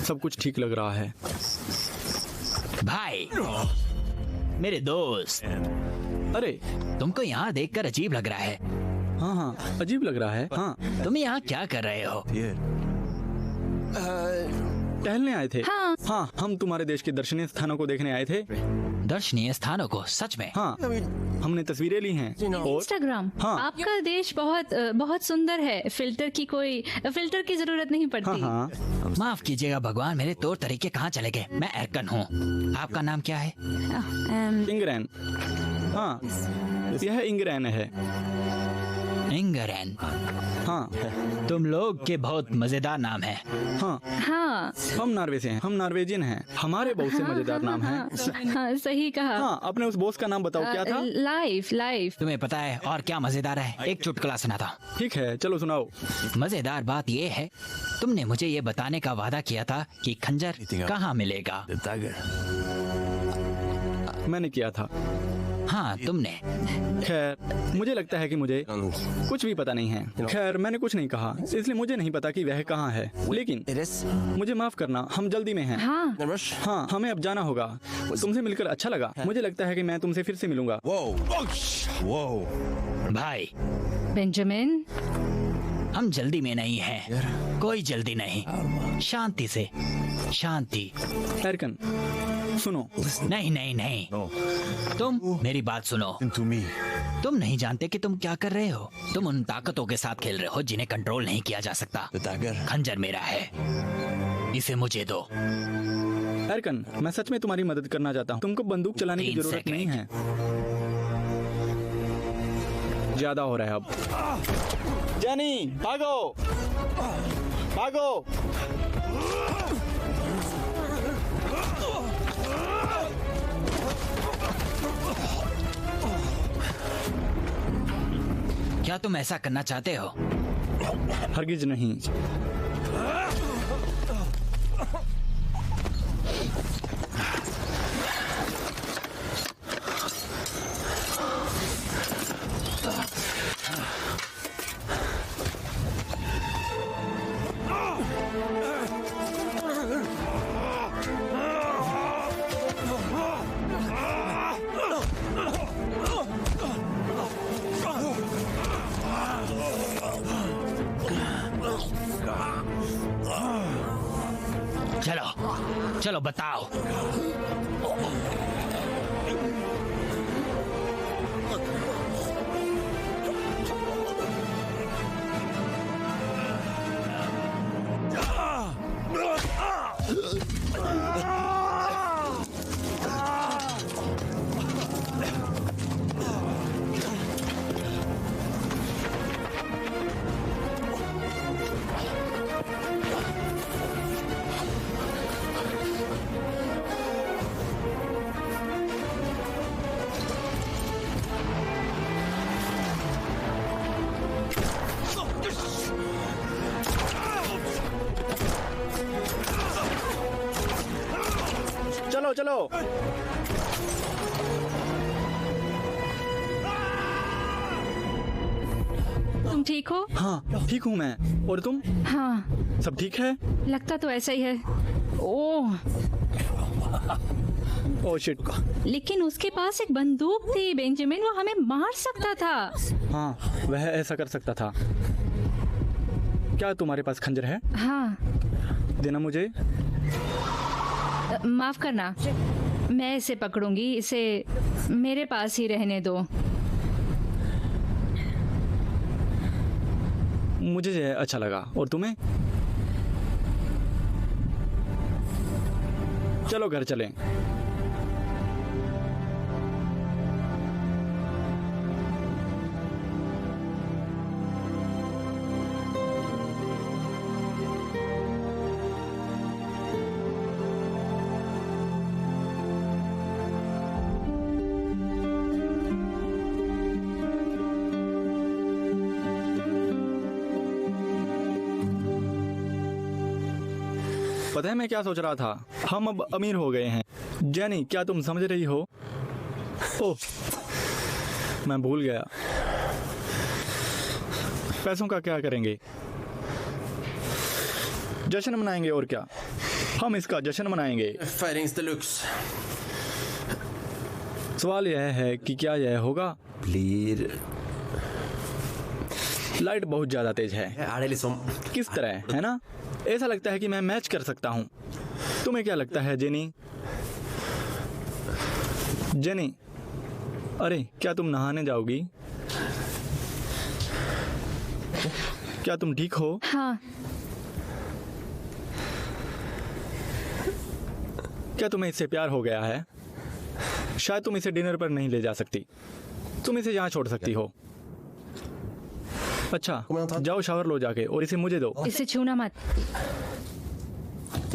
सब कुछ ठीक लग रहा है। भाई, मेरे दोस्त, अरे तुमको यहाँ देखकर अजीब लग रहा है। हाँ हाँ, अजीब लग रहा है। हाँ, तुम यहाँ क्या कर रहे हो? टहलने आए थे। हाँ। हाँ, हम तुम्हारे देश के दर्शनीय स्थानों को देखने आए थे। दर्शनीय स्थानों को? सच में? हाँ, हमने तस्वीरें ली हैं। और इंस्टाग्राम। हाँ। आपका देश बहुत सुंदर है। फिल्टर की जरूरत नहीं पड़ती। हाँ हाँ, माफ कीजिएगा भगवान, मेरे तौर तरीके कहाँ चले गए? मैं एरकन हूँ। आपका नाम क्या है? इंग्रैन। हाँ, यह इंग्रैन है। इंग्रैन? हाँ तुम लोग के बहुत मजेदार नाम है। हाँ, हाँ हम नॉर्वे से हैं। हम नॉर्वेजियन हैं। हमारे बहुत से मजेदार नाम हैं। हाँ, सही कहा। हाँ, अपने उस बॉस का नाम बताओ, क्या था? लाइफ। तुम्हें पता है और क्या मजेदार है? एक चुटकुला सुनाता हूँ। ठीक है, चलो सुनाओ। मजेदार बात ये है, तुमने मुझे ये बताने का वादा किया था कि खंजर कहाँ मिलेगा। मैंने किया था। हाँ, तुमने। खैर, मुझे लगता है कि मुझे कुछ भी पता नहीं है। खैर, मैंने कुछ नहीं कहा, इसलिए मुझे नहीं पता कि वह कहाँ है। लेकिन मुझे माफ करना, हम जल्दी में हैं। हाँ, हमें अब जाना होगा। तुमसे मिलकर अच्छा लगा। मुझे लगता है कि मैं तुमसे फिर से मिलूंगा। भाई बेंजामिन, हम जल्दी में नहीं हैं। कोई जल्दी नहीं। शांति से, शांति। एरकन, सुनो। नहीं नहीं नहीं, तुम मेरी बात सुनो। तुम नहीं जानते कि तुम क्या कर रहे हो। तुम उन ताकतों के साथ खेल रहे हो जिन्हें कंट्रोल नहीं किया जा सकता। खंजर मेरा है, इसे मुझे दो। एरकन, मैं सच में तुम्हारी मदद करना चाहता हूँ। तुमको बंदूक चलाने की 3 जरूरत नहीं है। ज्यादा हो रहा है अब। जैनी, भागो भागो। क्या तुम ऐसा करना चाहते हो? हरगिज नहीं। चलो चलो बताओ। चलो चलो। तुम ठीक हो? हाँ, ठीक हूँ मैं। और तुम? हाँ, सब ठीक है? लगता तो ऐसा ही है। ओह, ओह शिट। लेकिन उसके पास एक बंदूक थी बेंजामिन, वो हमें मार सकता था। हाँ, वह ऐसा कर सकता था। क्या तुम्हारे पास खंजर है? हाँ। देना मुझे। माफ करना, मैं इसे पकड़ूंगी, इसे मेरे पास ही रहने दो। मुझे यह अच्छा लगा, और तुम्हें? चलो घर चलें। पता है मैं क्या सोच रहा था? हम अब अमीर हो गए हैं। जेनी, क्या तुम समझ रही हो? ओह, मैं भूल गया। पैसों का क्या करेंगे? जश्न मनाएंगे, और क्या, हम इसका जश्न मनाएंगे। सवाल यह है कि क्या यह होगा? लाइट बहुत ज्यादा तेज है। किस तरह, है ना? ऐसा लगता है कि मैं मैच कर सकता हूँ। तुम्हें क्या लगता है जेनी? जेनी, अरे क्या तुम नहाने जाओगी? क्या तुम ठीक हो? हाँ। क्या तुम्हें इससे प्यार हो गया है? शायद तुम इसे डिनर पर नहीं ले जा सकती, तुम इसे यहाँ छोड़ सकती हो। अच्छा, जाओ शावर लो जाके, और इसे मुझे दो। इसे छूना मत।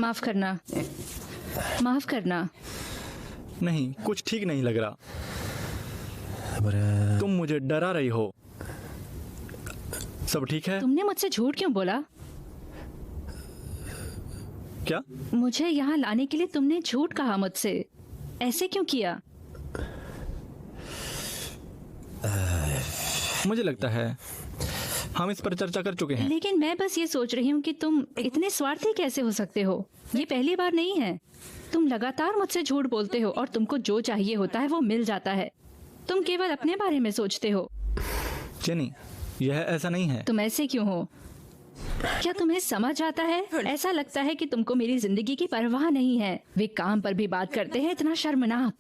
माफ करना, माफ करना। नहीं, कुछ ठीक नहीं लग रहा। तुम मुझे डरा रही हो। सब ठीक है? तुमने मुझसे झूठ क्यों बोला? क्या? मुझे यहाँ लाने के लिए तुमने झूठ कहा मुझसे। ऐसे क्यों किया? मुझे लगता है हम इस पर चर्चा कर चुके हैं। लेकिन मैं बस ये सोच रही हूँ कि तुम इतने स्वार्थी कैसे हो सकते हो? ये पहली बार नहीं है। तुम लगातार मुझसे झूठ बोलते हो, और तुमको जो चाहिए होता है वो मिल जाता है। तुम केवल अपने बारे में सोचते हो। जेनी, यह ऐसा नहीं है। तुम ऐसे क्यों हो? क्या तुम्हें समझ आता है? ऐसा लगता है कि तुमको मेरी जिंदगी की परवाह नहीं है। वे काम पर भी बात करते हैं, इतना शर्मनाक।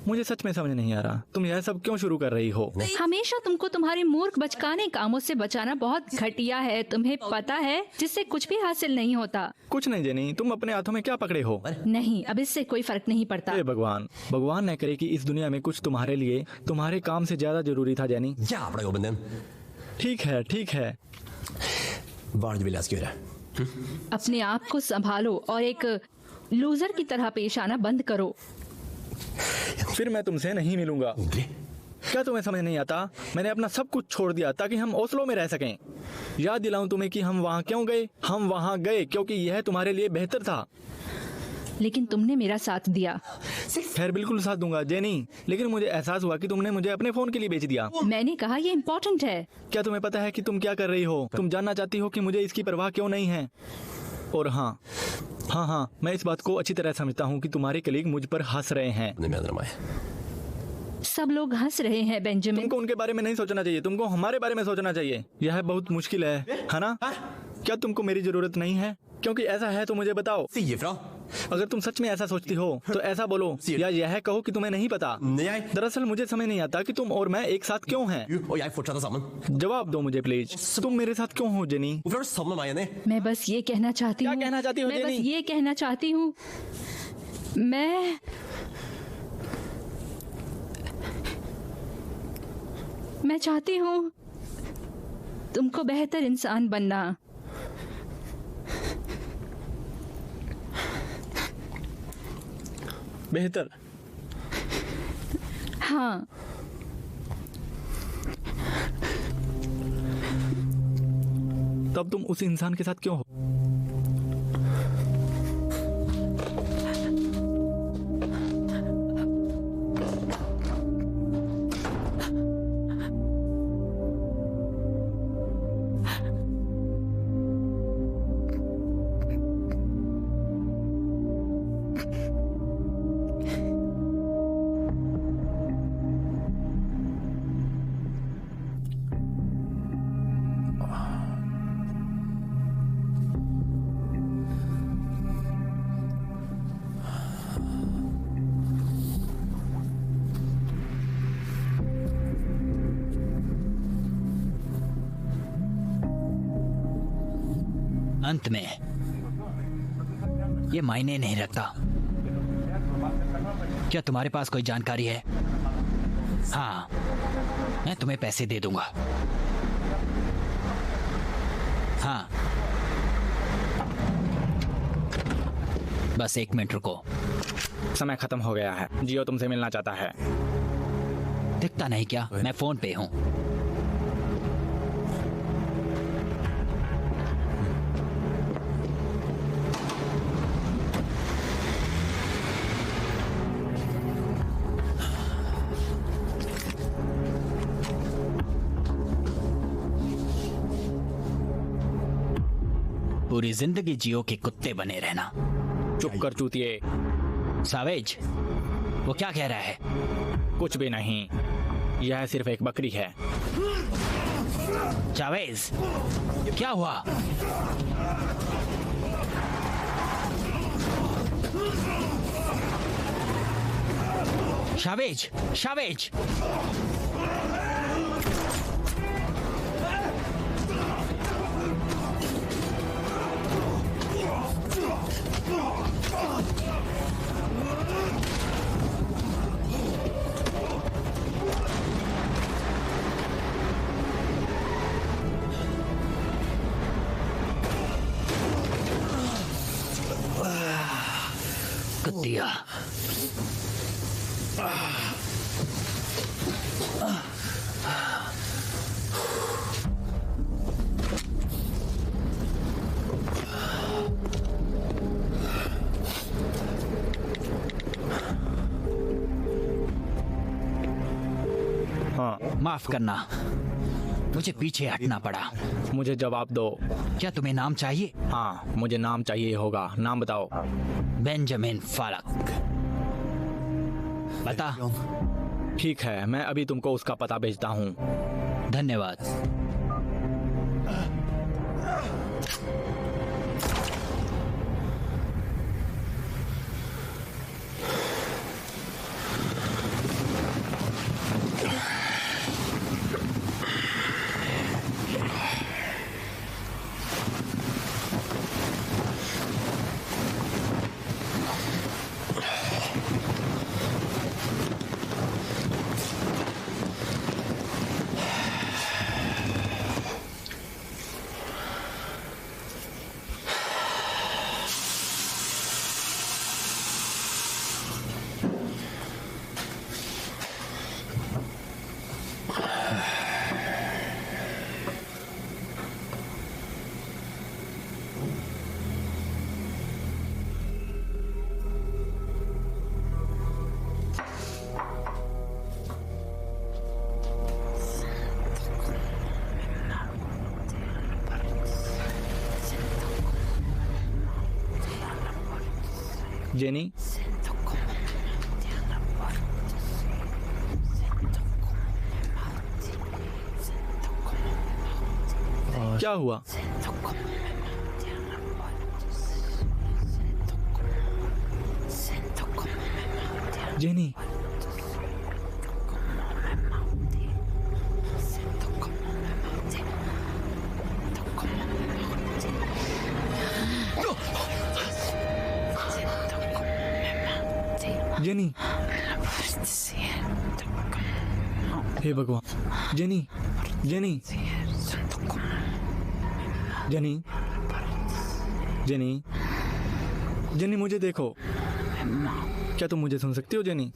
मुझे सच में समझ नहीं आ रहा, तुम यह सब क्यों शुरू कर रही हो? हमेशा तुमको तुम्हारे मूर्ख बचकाने कामों से बचाना बहुत घटिया है। तुम्हें पता है जिससे कुछ भी हासिल नहीं होता। कुछ नहीं जेनी, तुम अपने हाथों में क्या पकड़े हो? नहीं, अब इससे कोई फर्क नहीं पड़ता। हे भगवान, भगवान न करे कि इस दुनिया में कुछ तुम्हारे लिए तुम्हारे काम से ज्यादा जरूरी था जेनी। ठीक है, ठीक है। अपने आप को संभालो और एक लूजर की तरह पेश आना बंद करो। फिर मैं तुमसे नहीं मिलूंगा। क्या तुम्हें समझ नहीं आता? मैंने अपना सब कुछ छोड़ दिया ताकि हम ओस्लो में रह सकें। याद दिलाऊं तुम्हें कि हम वहाँ क्यों गए? हम वहाँ गए क्योंकि यह तुम्हारे लिए बेहतर था। लेकिन तुमने मेरा साथ दिया। खैर, बिल्कुल साथ दूंगा जेनी, लेकिन मुझे एहसास हुआ कि तुमने मुझे अपने फोन के लिए बेच दिया। मैंने कहा ये इम्पोर्टेंट है। क्या तुम्हें पता है कि तुम क्या कर रही हो? तुम जानना चाहती हो कि मुझे इसकी परवाह क्यों नहीं है? और हाँ, मैं इस बात को अच्छी तरह समझता हूँ कि तुम्हारे कलीग मुझ पर हंस रहे हैं। सब लोग हंस रहे हैं बेंजामिन। तुमको उनके बारे में नहीं सोचना चाहिए, तुमको हमारे बारे में सोचना चाहिए। यह बहुत मुश्किल है ना? क्या तुमको मेरी जरूरत नहीं है? क्योंकि ऐसा है तो मुझे बताओ। अगर तुम सच में ऐसा सोचती हो तो ऐसा बोलो, या यह कहो कि तुम्हें नहीं पता। दरअसल मुझे समझ नहीं आता कि तुम और मैं एक साथ क्यों हैं। जवाब दो मुझे प्लीज, तुम मेरे साथ क्यों हो जेनी? मैं बस ये कहना चाहती हूँ। क्या कहना चाहती हो मैं जेनी? बस ये कहना चाहती हूँ, मैं चाहती हूँ तुमको बेहतर इंसान बनना। बेहतर? हाँ। तब तुम उस इंसान के साथ क्यों हो? अंत में ये मायने नहीं रखता। क्या तुम्हारे पास कोई जानकारी है? हाँ, मैं तुम्हें पैसे दे दूंगा। हाँ, बस 1 मिनट रुको। समय खत्म हो गया है। जियो तुमसे मिलना चाहता है। दिखता नहीं क्या? मैं फोन पे हूँ। पूरी जिंदगी जियो के कुत्ते बने रहना। चुप कर चूतिए। सावेज, वो क्या कह रहा है? कुछ भी नहीं, यह सिर्फ एक बकरी है। चावेज, क्या हुआ? Chavez, Chavez! कुत्तिया। हाँ, माफ करना, मुझे पीछे हटना पड़ा। मुझे जवाब दो। क्या तुम्हें नाम चाहिए? हाँ, मुझे नाम चाहिए होगा। नाम बताओ। बेंजामिन फालक। बता। ठीक है, मैं अभी तुमको उसका पता भेजता हूँ। धन्यवाद। जेनी, क्या हुआ? जेनी, जेनी, हे भगवान। Jenny, jenny, jenny, jenny, jenny, मुझे देखो। क्या तुम मुझे सुन सकती हो जेनी?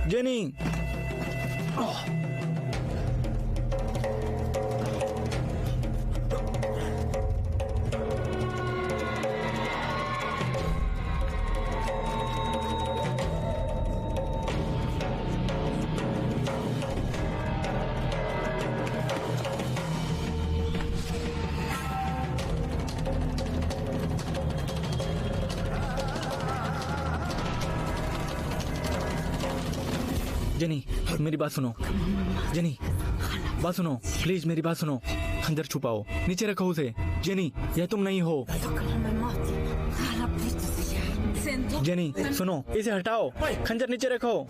जेनी, जेनी, मेरी बात सुनो। जेनी, बात सुनो, प्लीज मेरी बात सुनो। खंजर छुपाओ, नीचे रखो उसे। जेनी, यह तुम नहीं हो। जेनी सुनो, इसे हटाओ, खंजर नीचे रखो।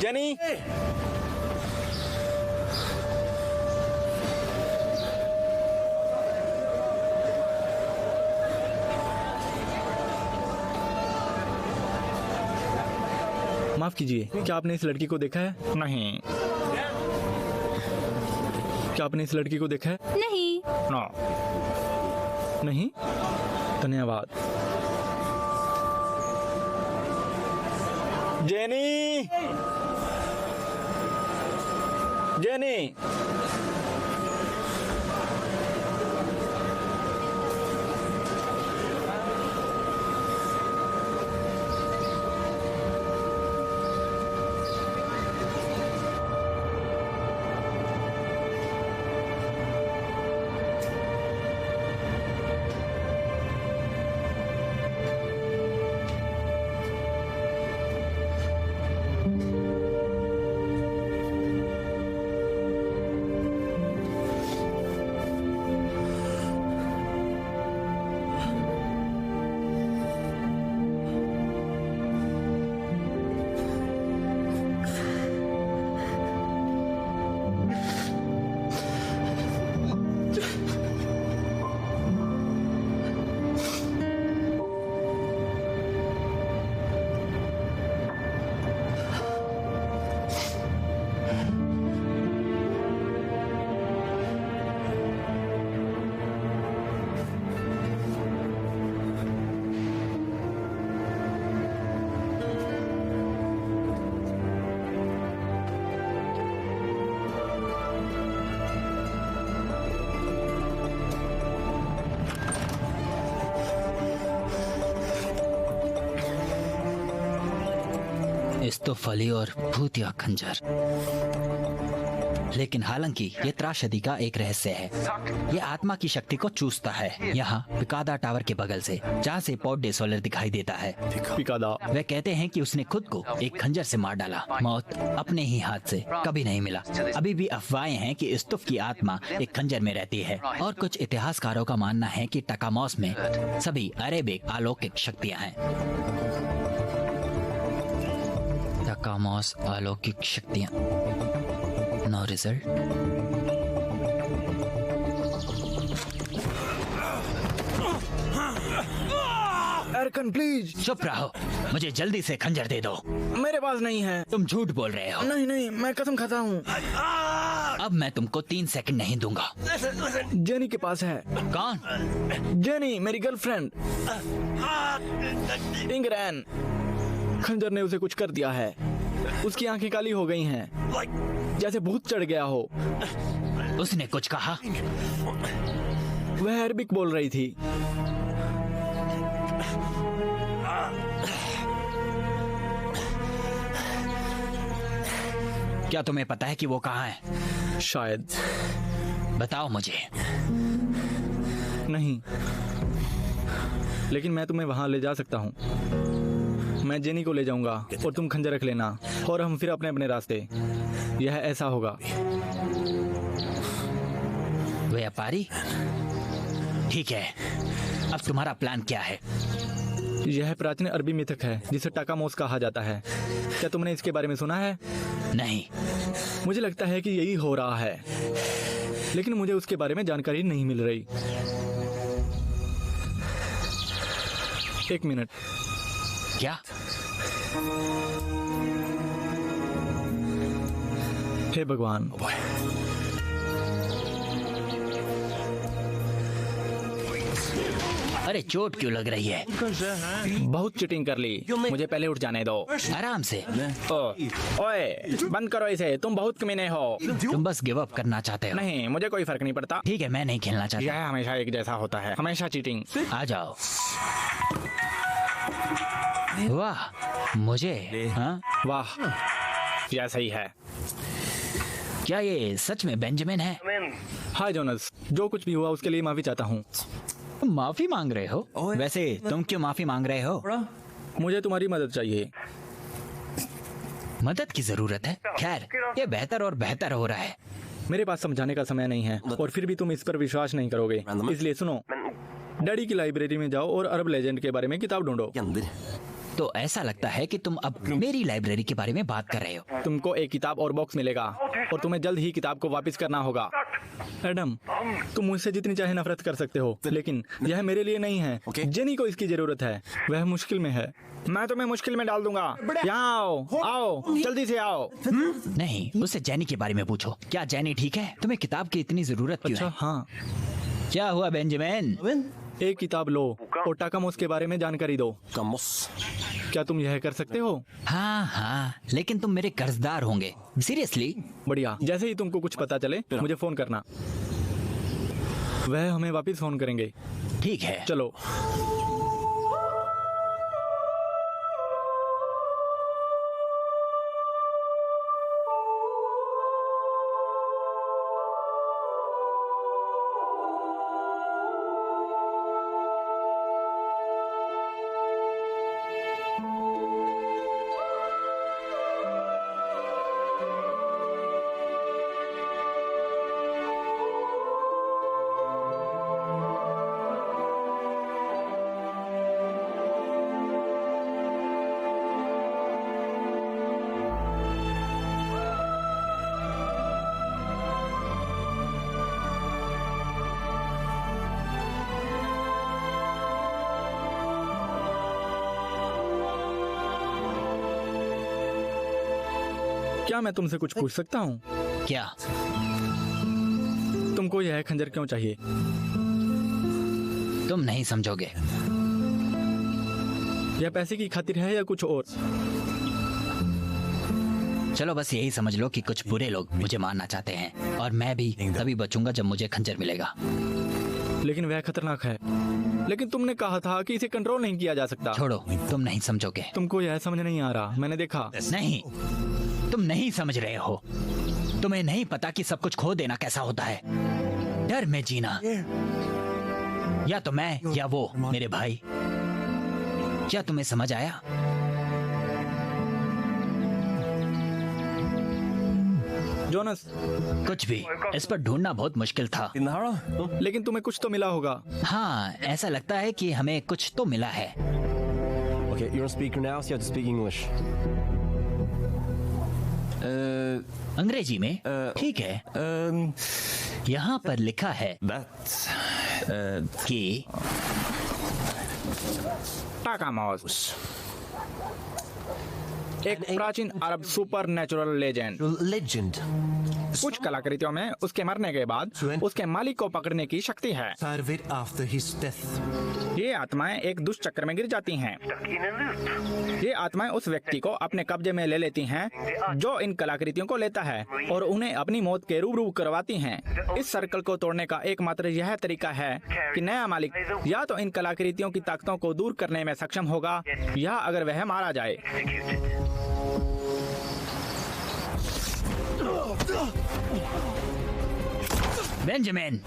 जेनी, माफ कीजिए, क्या आपने इस लड़की को देखा है? नहीं। क्या आपने इस लड़की को देखा है? नहीं। नो। नहीं? धन्यवाद। जेनी, जेनी, इस्तोफली और भूतिया खंजर। लेकिन हालांकि ये त्रासदी का एक रहस्य है। ये आत्मा की शक्ति को चूसता है। यहाँ पिकादा टावर के बगल से, जहाँ से पोर्ट डे सोलर दिखाई देता है। पिकादा, वे कहते हैं कि उसने खुद को एक खंजर से मार डाला। मौत अपने ही हाथ से कभी नहीं मिला। अभी भी अफवाहें हैं कि इस्तुफ की आत्मा एक खंजर में रहती है। और कुछ इतिहासकारों का मानना है कि टकामोस में सभी अरेबिक अलौकिक शक्तियाँ हैं। टकामोस अलौकिक शक्तियाँ। No result. Erkan please. चुप रहो, मुझे जल्दी से खंजर दे दो। मेरे पास नहीं है। तुम झूठ बोल रहे हो। नहीं नहीं, मैं कसम खाता हूँ। अब मैं तुमको 3 सेकंड नहीं दूंगा। जेनी के पास है। कौन? जेनी, मेरी गर्लफ्रेंड इंग्रैन। खंजर ने उसे कुछ कर दिया है। उसकी आंखें काली हो गई हैं, जैसे भूत चढ़ गया हो। उसने कुछ कहा? वह अरबिक बोल रही थी। क्या तुम्हें पता है कि वो कहाँ है? शायद। बताओ मुझे। नहीं, लेकिन मैं तुम्हें वहां ले जा सकता हूँ। मैं जेनी को ले जाऊंगा और तुम खंजर रख लेना, और हम फिर अपने अपने रास्ते। यह ऐसा होगा। व्यापारी, ठीक है, अब तुम्हारा प्लान क्या है? यह प्राचीन अरबी मिथक है जिसे टकामोस कहा जाता है। क्या तुमने इसके बारे में सुना है? नहीं। मुझे लगता है कि यही हो रहा है, लेकिन मुझे उसके बारे में जानकारी नहीं मिल रही। एक मिनट। क्या? हे भगवान, अरे चोट क्यों लग रही है? बहुत चीटिंग कर ली, मुझे पहले उठ जाने दो। आराम से। ओए बंद करो इसे, तुम बहुत कमीने हो। तुम बस गिव अप करना चाहते हो? नहीं, मुझे कोई फर्क नहीं पड़ता। ठीक है, मैं नहीं खेलना चाहता। यह हमेशा एक जैसा होता है, हमेशा चीटिंग। आ जाओ। वाह, मुझे हाँ? वाह, यह सही है। क्या ये सच में बेंजामिन है? हाय जोनस, जो कुछ भी हुआ उसके लिए माफी चाहता हूँ। तुम माफी मांग रहे हो? वैसे तुम क्यों माफी मांग रहे हो? मुझे तुम्हारी मदद चाहिए। मदद की जरूरत है? खैर, ये बेहतर और बेहतर हो रहा है। मेरे पास समझाने का समय नहीं है और फिर भी तुम इस पर विश्वास नहीं करोगे, इसलिए सुनो। डैडी की लाइब्रेरी में जाओ और अरब लेजेंड के बारे में किताब ढूंढो। तो ऐसा लगता है कि तुम अब मेरी लाइब्रेरी के बारे में बात कर रहे हो। तुमको एक किताब और बॉक्स मिलेगा और तुम्हें जल्द ही किताब को वापस करना होगा। एडम, तुम मुझसे जितनी चाहे नफरत कर सकते हो, लेकिन यह मेरे लिए नहीं है। जेनी को इसकी जरूरत है, वह मुश्किल में है। मैं तुम्हें मुश्किल में डाल दूंगा। यहाँ आओ, आओ, जल्दी से आओ। नहीं, उससे जेनी के बारे में पूछो। क्या जेनी ठीक है? तुम्हें किताब की इतनी जरूरत क्यों है? हाँ। क्या हुआ बेंजामिन? एक किताब लो और टाकामोस के बारे में जानकारी दो। क्या तुम यह कर सकते हो? हाँ हाँ, लेकिन तुम मेरे कर्जदार होंगे। सीरियसली? बढ़िया, जैसे ही तुमको कुछ पता चले मुझे फोन करना। वह हमें वापस फोन करेंगे। ठीक है, चलो। क्या मैं तुमसे कुछ पूछ सकता हूँ? क्या? तुमको यह खंजर क्यों चाहिए? तुम नहीं समझोगे। यह पैसे की खातिर है या कुछ और? चलो बस यही समझ लो कि कुछ बुरे लोग मुझे मारना चाहते हैं और मैं भी तभी बचूंगा जब मुझे खंजर मिलेगा। लेकिन वह खतरनाक है। लेकिन तुमने कहा था कि इसे कंट्रोल नहीं किया जा सकता। छोड़ो, तुम नहीं समझोगे। तुमको यह समझ नहीं आ रहा, मैंने देखा। नहीं, तुम नहीं समझ रहे हो। तुम्हें नहीं पता कि सब कुछ खो देना कैसा होता है। डर में जीना, या तो मैं या वो मेरे भाई। क्या तुम्हें समझ आया? जोनस, कुछ भी, इस पर ढूंढना बहुत मुश्किल था। लेकिन तुम्हें कुछ तो मिला होगा। हाँ, ऐसा लगता है कि हमें कुछ तो मिला है। Okay, you're on speaker now, so you have to speak English. अंग्रेजी में? ठीक है। यहाँ पर लिखा है कि टाकामोस एक प्राचीन अरब सुपर नेचुरल लेजेंड। कुछ कलाकृतियों में उसके मरने के बाद उसके मालिक को पकड़ने की शक्ति है। ये आत्माएं एक दुष्ट चक्र में गिर जाती हैं। ये आत्माएं उस व्यक्ति को अपने कब्जे में ले लेती हैं जो इन कलाकृतियों को लेता है और उन्हें अपनी मौत के रूबरू करवाती हैं। इस सर्कल को तोड़ने का एकमात्र यह तरीका है कि नया मालिक या तो इन कलाकृतियों की ताकतों को दूर करने में सक्षम होगा या अगर वह मारा जाए। बेंजामिन,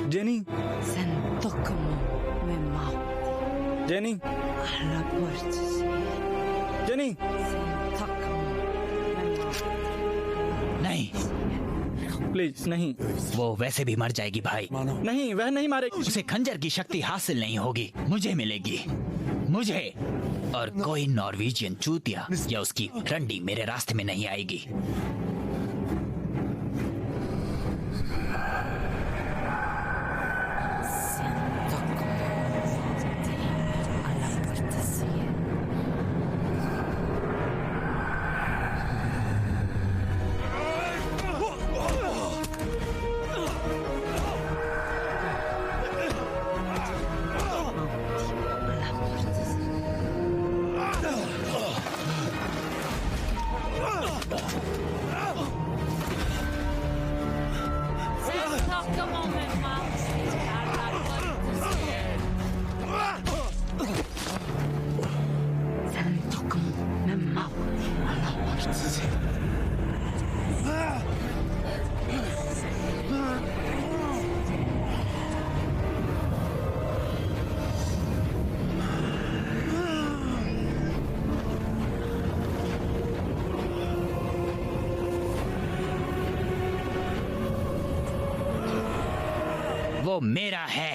जेनी, जेनी, जेनी, नहीं, प्लीज नहीं। वो वैसे भी मर जाएगी भाई। नहीं, वह नहीं मारेगी। उसे खंजर की शक्ति हासिल नहीं होगी, मुझे मिलेगी। मुझे और कोई नॉर्वेजियन चूतिया या उसकी रंडी मेरे रास्ते में नहीं आएगी। वो मेरा है।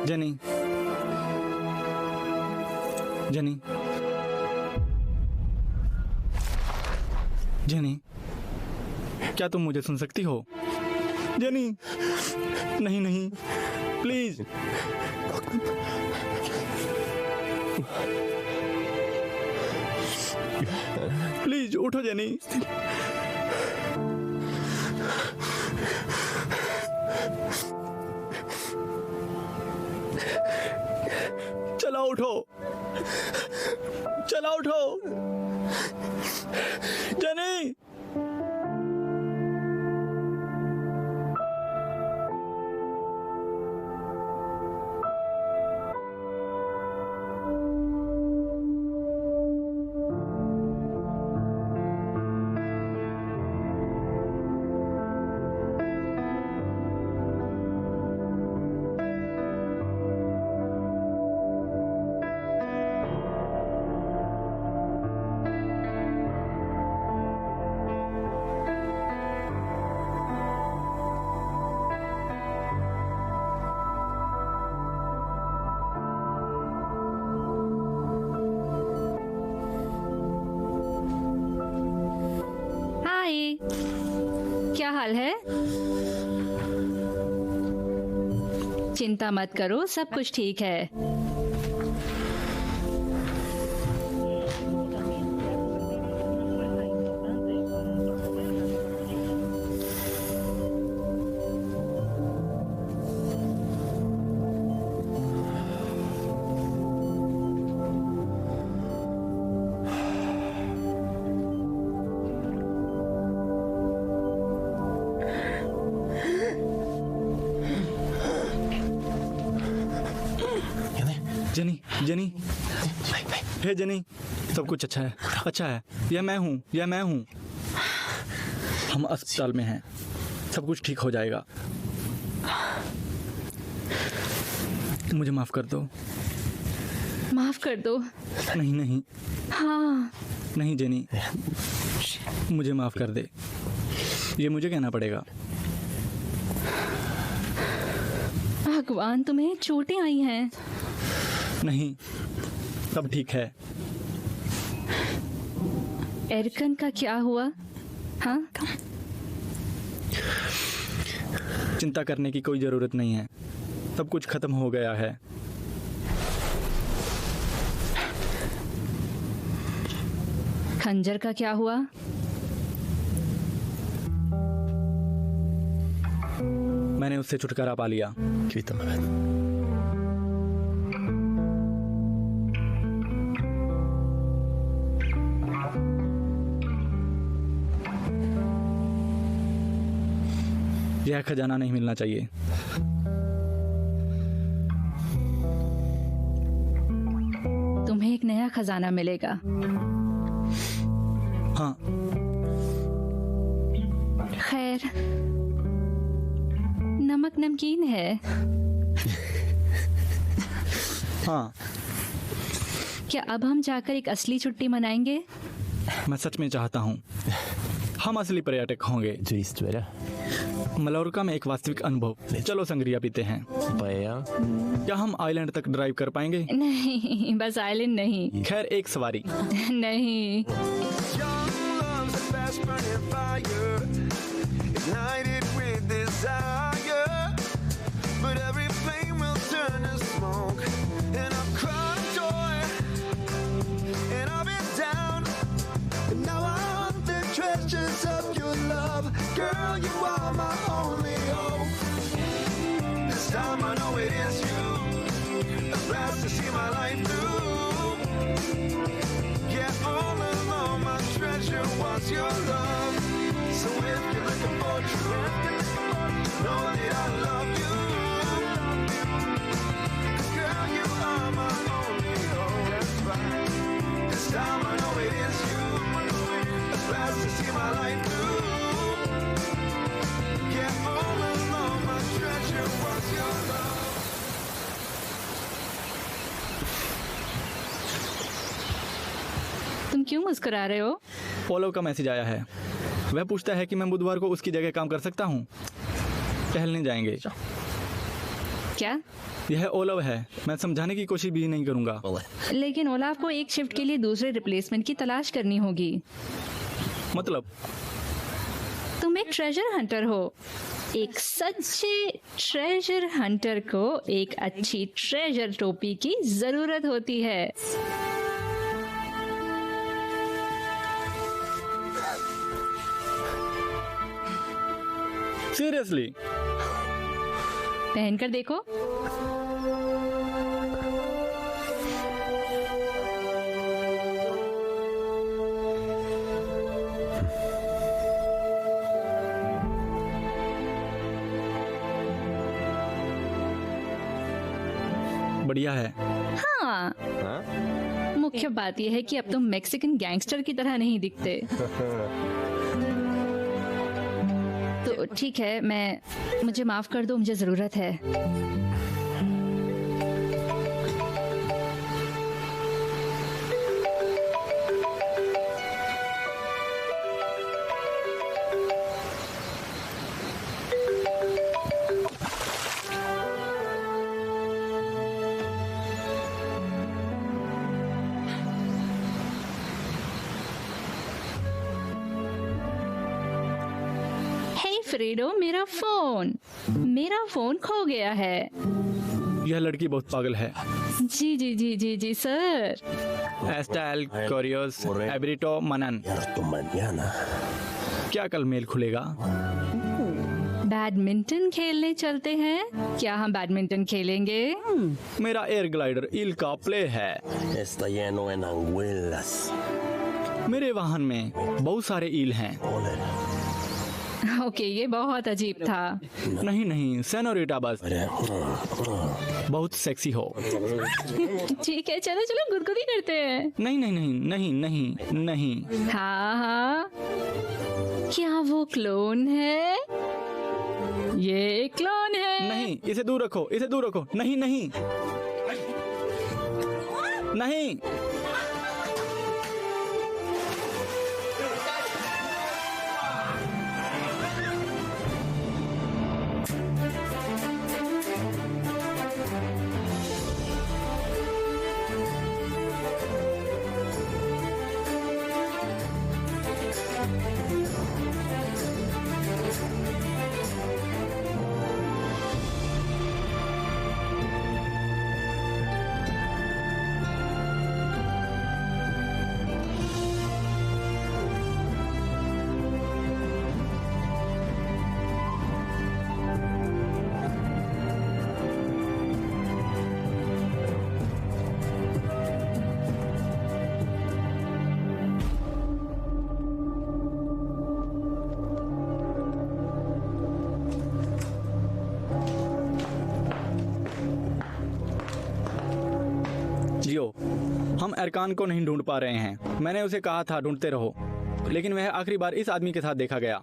जेनी, जेनी, जेनी, क्या तुम मुझे सुन सकती हो? जेनी, नहीं नहीं, प्लीज। प्लीज उठो जेनी। चला उठो, चला उठो, जेनी। क्या हाल है? चिंता मत करो, सब कुछ ठीक है। जेनी, हे जेनी, सब कुछ अच्छा है, अच्छा है। यह मैं हूँ। हम अस्पताल में हैं, सब कुछ ठीक हो जाएगा। मुझे माफ कर दो। माफ कर दो। नहीं। हाँ। नहीं जेनी, मुझे माफ कर दे, ये मुझे कहना पड़ेगा। भगवान, तुम्हें चोटें आई हैं? नहीं, सब ठीक है। एरकन का क्या हुआ? हाँ? चिंता करने की कोई जरूरत नहीं है, सब कुछ खत्म हो गया है। खंजर का क्या हुआ? मैंने उससे छुटकारा पा लिया। यह खजाना नहीं मिलना चाहिए। तुम्हें एक नया खजाना मिलेगा। हाँ। खैर, नमक नमकीन है। हाँ। क्या अब हम जाकर एक असली छुट्टी मनाएंगे? मैं सच में चाहता हूँ हम असली पर्यटक होंगे। मलोरका में एक वास्तविक अनुभव। चलो संग्रिया पीते हैं। क्या हम आइलैंड तक ड्राइव कर पाएंगे? नहीं, बस आइलैंड नहीं। खैर, एक सवारी। नहीं। Girl, you are my only hope. This time I know it is you. A blast to see my life through. Yeah, all along my treasure was your love. So if you're looking for truth, know that I love you. Girl, you are my only hope. That's right. This time I know it is you. A blast to see my life through. तुम क्यों मुस्कुरा रहे हो? ओलव का message आया है। वह पूछता है कि मैं बुधवार को उसकी जगह काम कर सकता हूँ। टहलने जाएंगे। क्या? यह ओलव है, मैं समझाने की कोशिश भी नहीं करूँगा। लेकिन ओलाव को एक शिफ्ट के लिए दूसरे रिप्लेसमेंट की तलाश करनी होगी। मतलब? तुम एक ट्रेजर हंटर हो। एक सच्चे ट्रेजर हंटर को एक अच्छी ट्रेजर टोपी की जरूरत होती है। सीरियसली? पहनकर देखो। बढ़िया है। हाँ। मुख्य बात यह है कि अब तुम मैक्सिकन गैंगस्टर की तरह नहीं दिखते। तो ठीक है, मुझे माफ कर दो, मुझे जरूरत है। फ्रीडो, मेरा फोन खो गया है। यह लड़की बहुत पागल है। जी जी जी जी जी सर। एस्टाइल कोरियोस एब्रिटो मनन। क्या कल मेल खुलेगा? बैडमिंटन खेलने चलते हैं। क्या हम बैडमिंटन खेलेंगे? मेरा एयर ग्लाइडर ईल का प्ले है। मेरे वाहन में बहुत सारे ईल हैं। ओके, ये बहुत अजीब था। नहीं नहीं सेनोरिटा, बस बहुत सेक्सी हो। ठीक है, चलो चलो गुदगुदी करते हैं। नहीं नहीं नहीं नहीं नहीं नहीं। हाँ हाँ, क्या वो क्लोन है? ये क्लोन है। नहीं, इसे दूर रखो, इसे दूर रखो। नहीं नहीं नहीं। जियो, हम एरकान को नहीं ढूंढ पा रहे हैं। मैंने उसे कहा था ढूंढते रहो, लेकिन वह आखिरी बार इस आदमी के साथ देखा गया।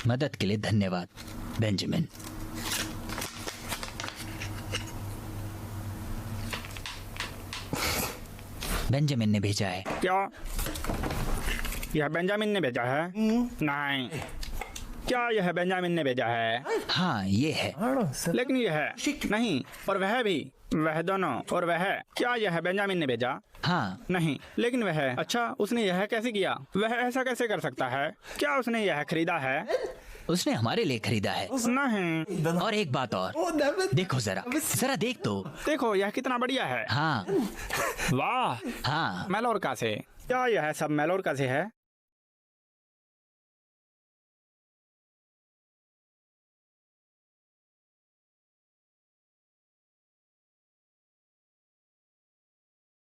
मदद के लिए धन्यवाद, बेंजामिन। बेंजामिन ने भेजा है। क्या यह बेंजामिन ने भेजा है? नहीं, क्या यह बेंजामिन ने भेजा है? हाँ, ये है। लेकिन यह है नहीं, और वह भी, वह दोनों और वह। क्या यह बेंजामिन ने भेजा? हाँ। नहीं, लेकिन वह। अच्छा, उसने यह कैसे किया? वह ऐसा कैसे कर सकता है? क्या उसने यह खरीदा है? उसने हमारे लिए खरीदा है। नहीं। और एक बात और, देखो जरा, जरा देख तो। देखो, यह कितना बढ़िया है। हाँ। वाह। हाँ। मैलोरका से। क्या यह सब मैलोरका से है?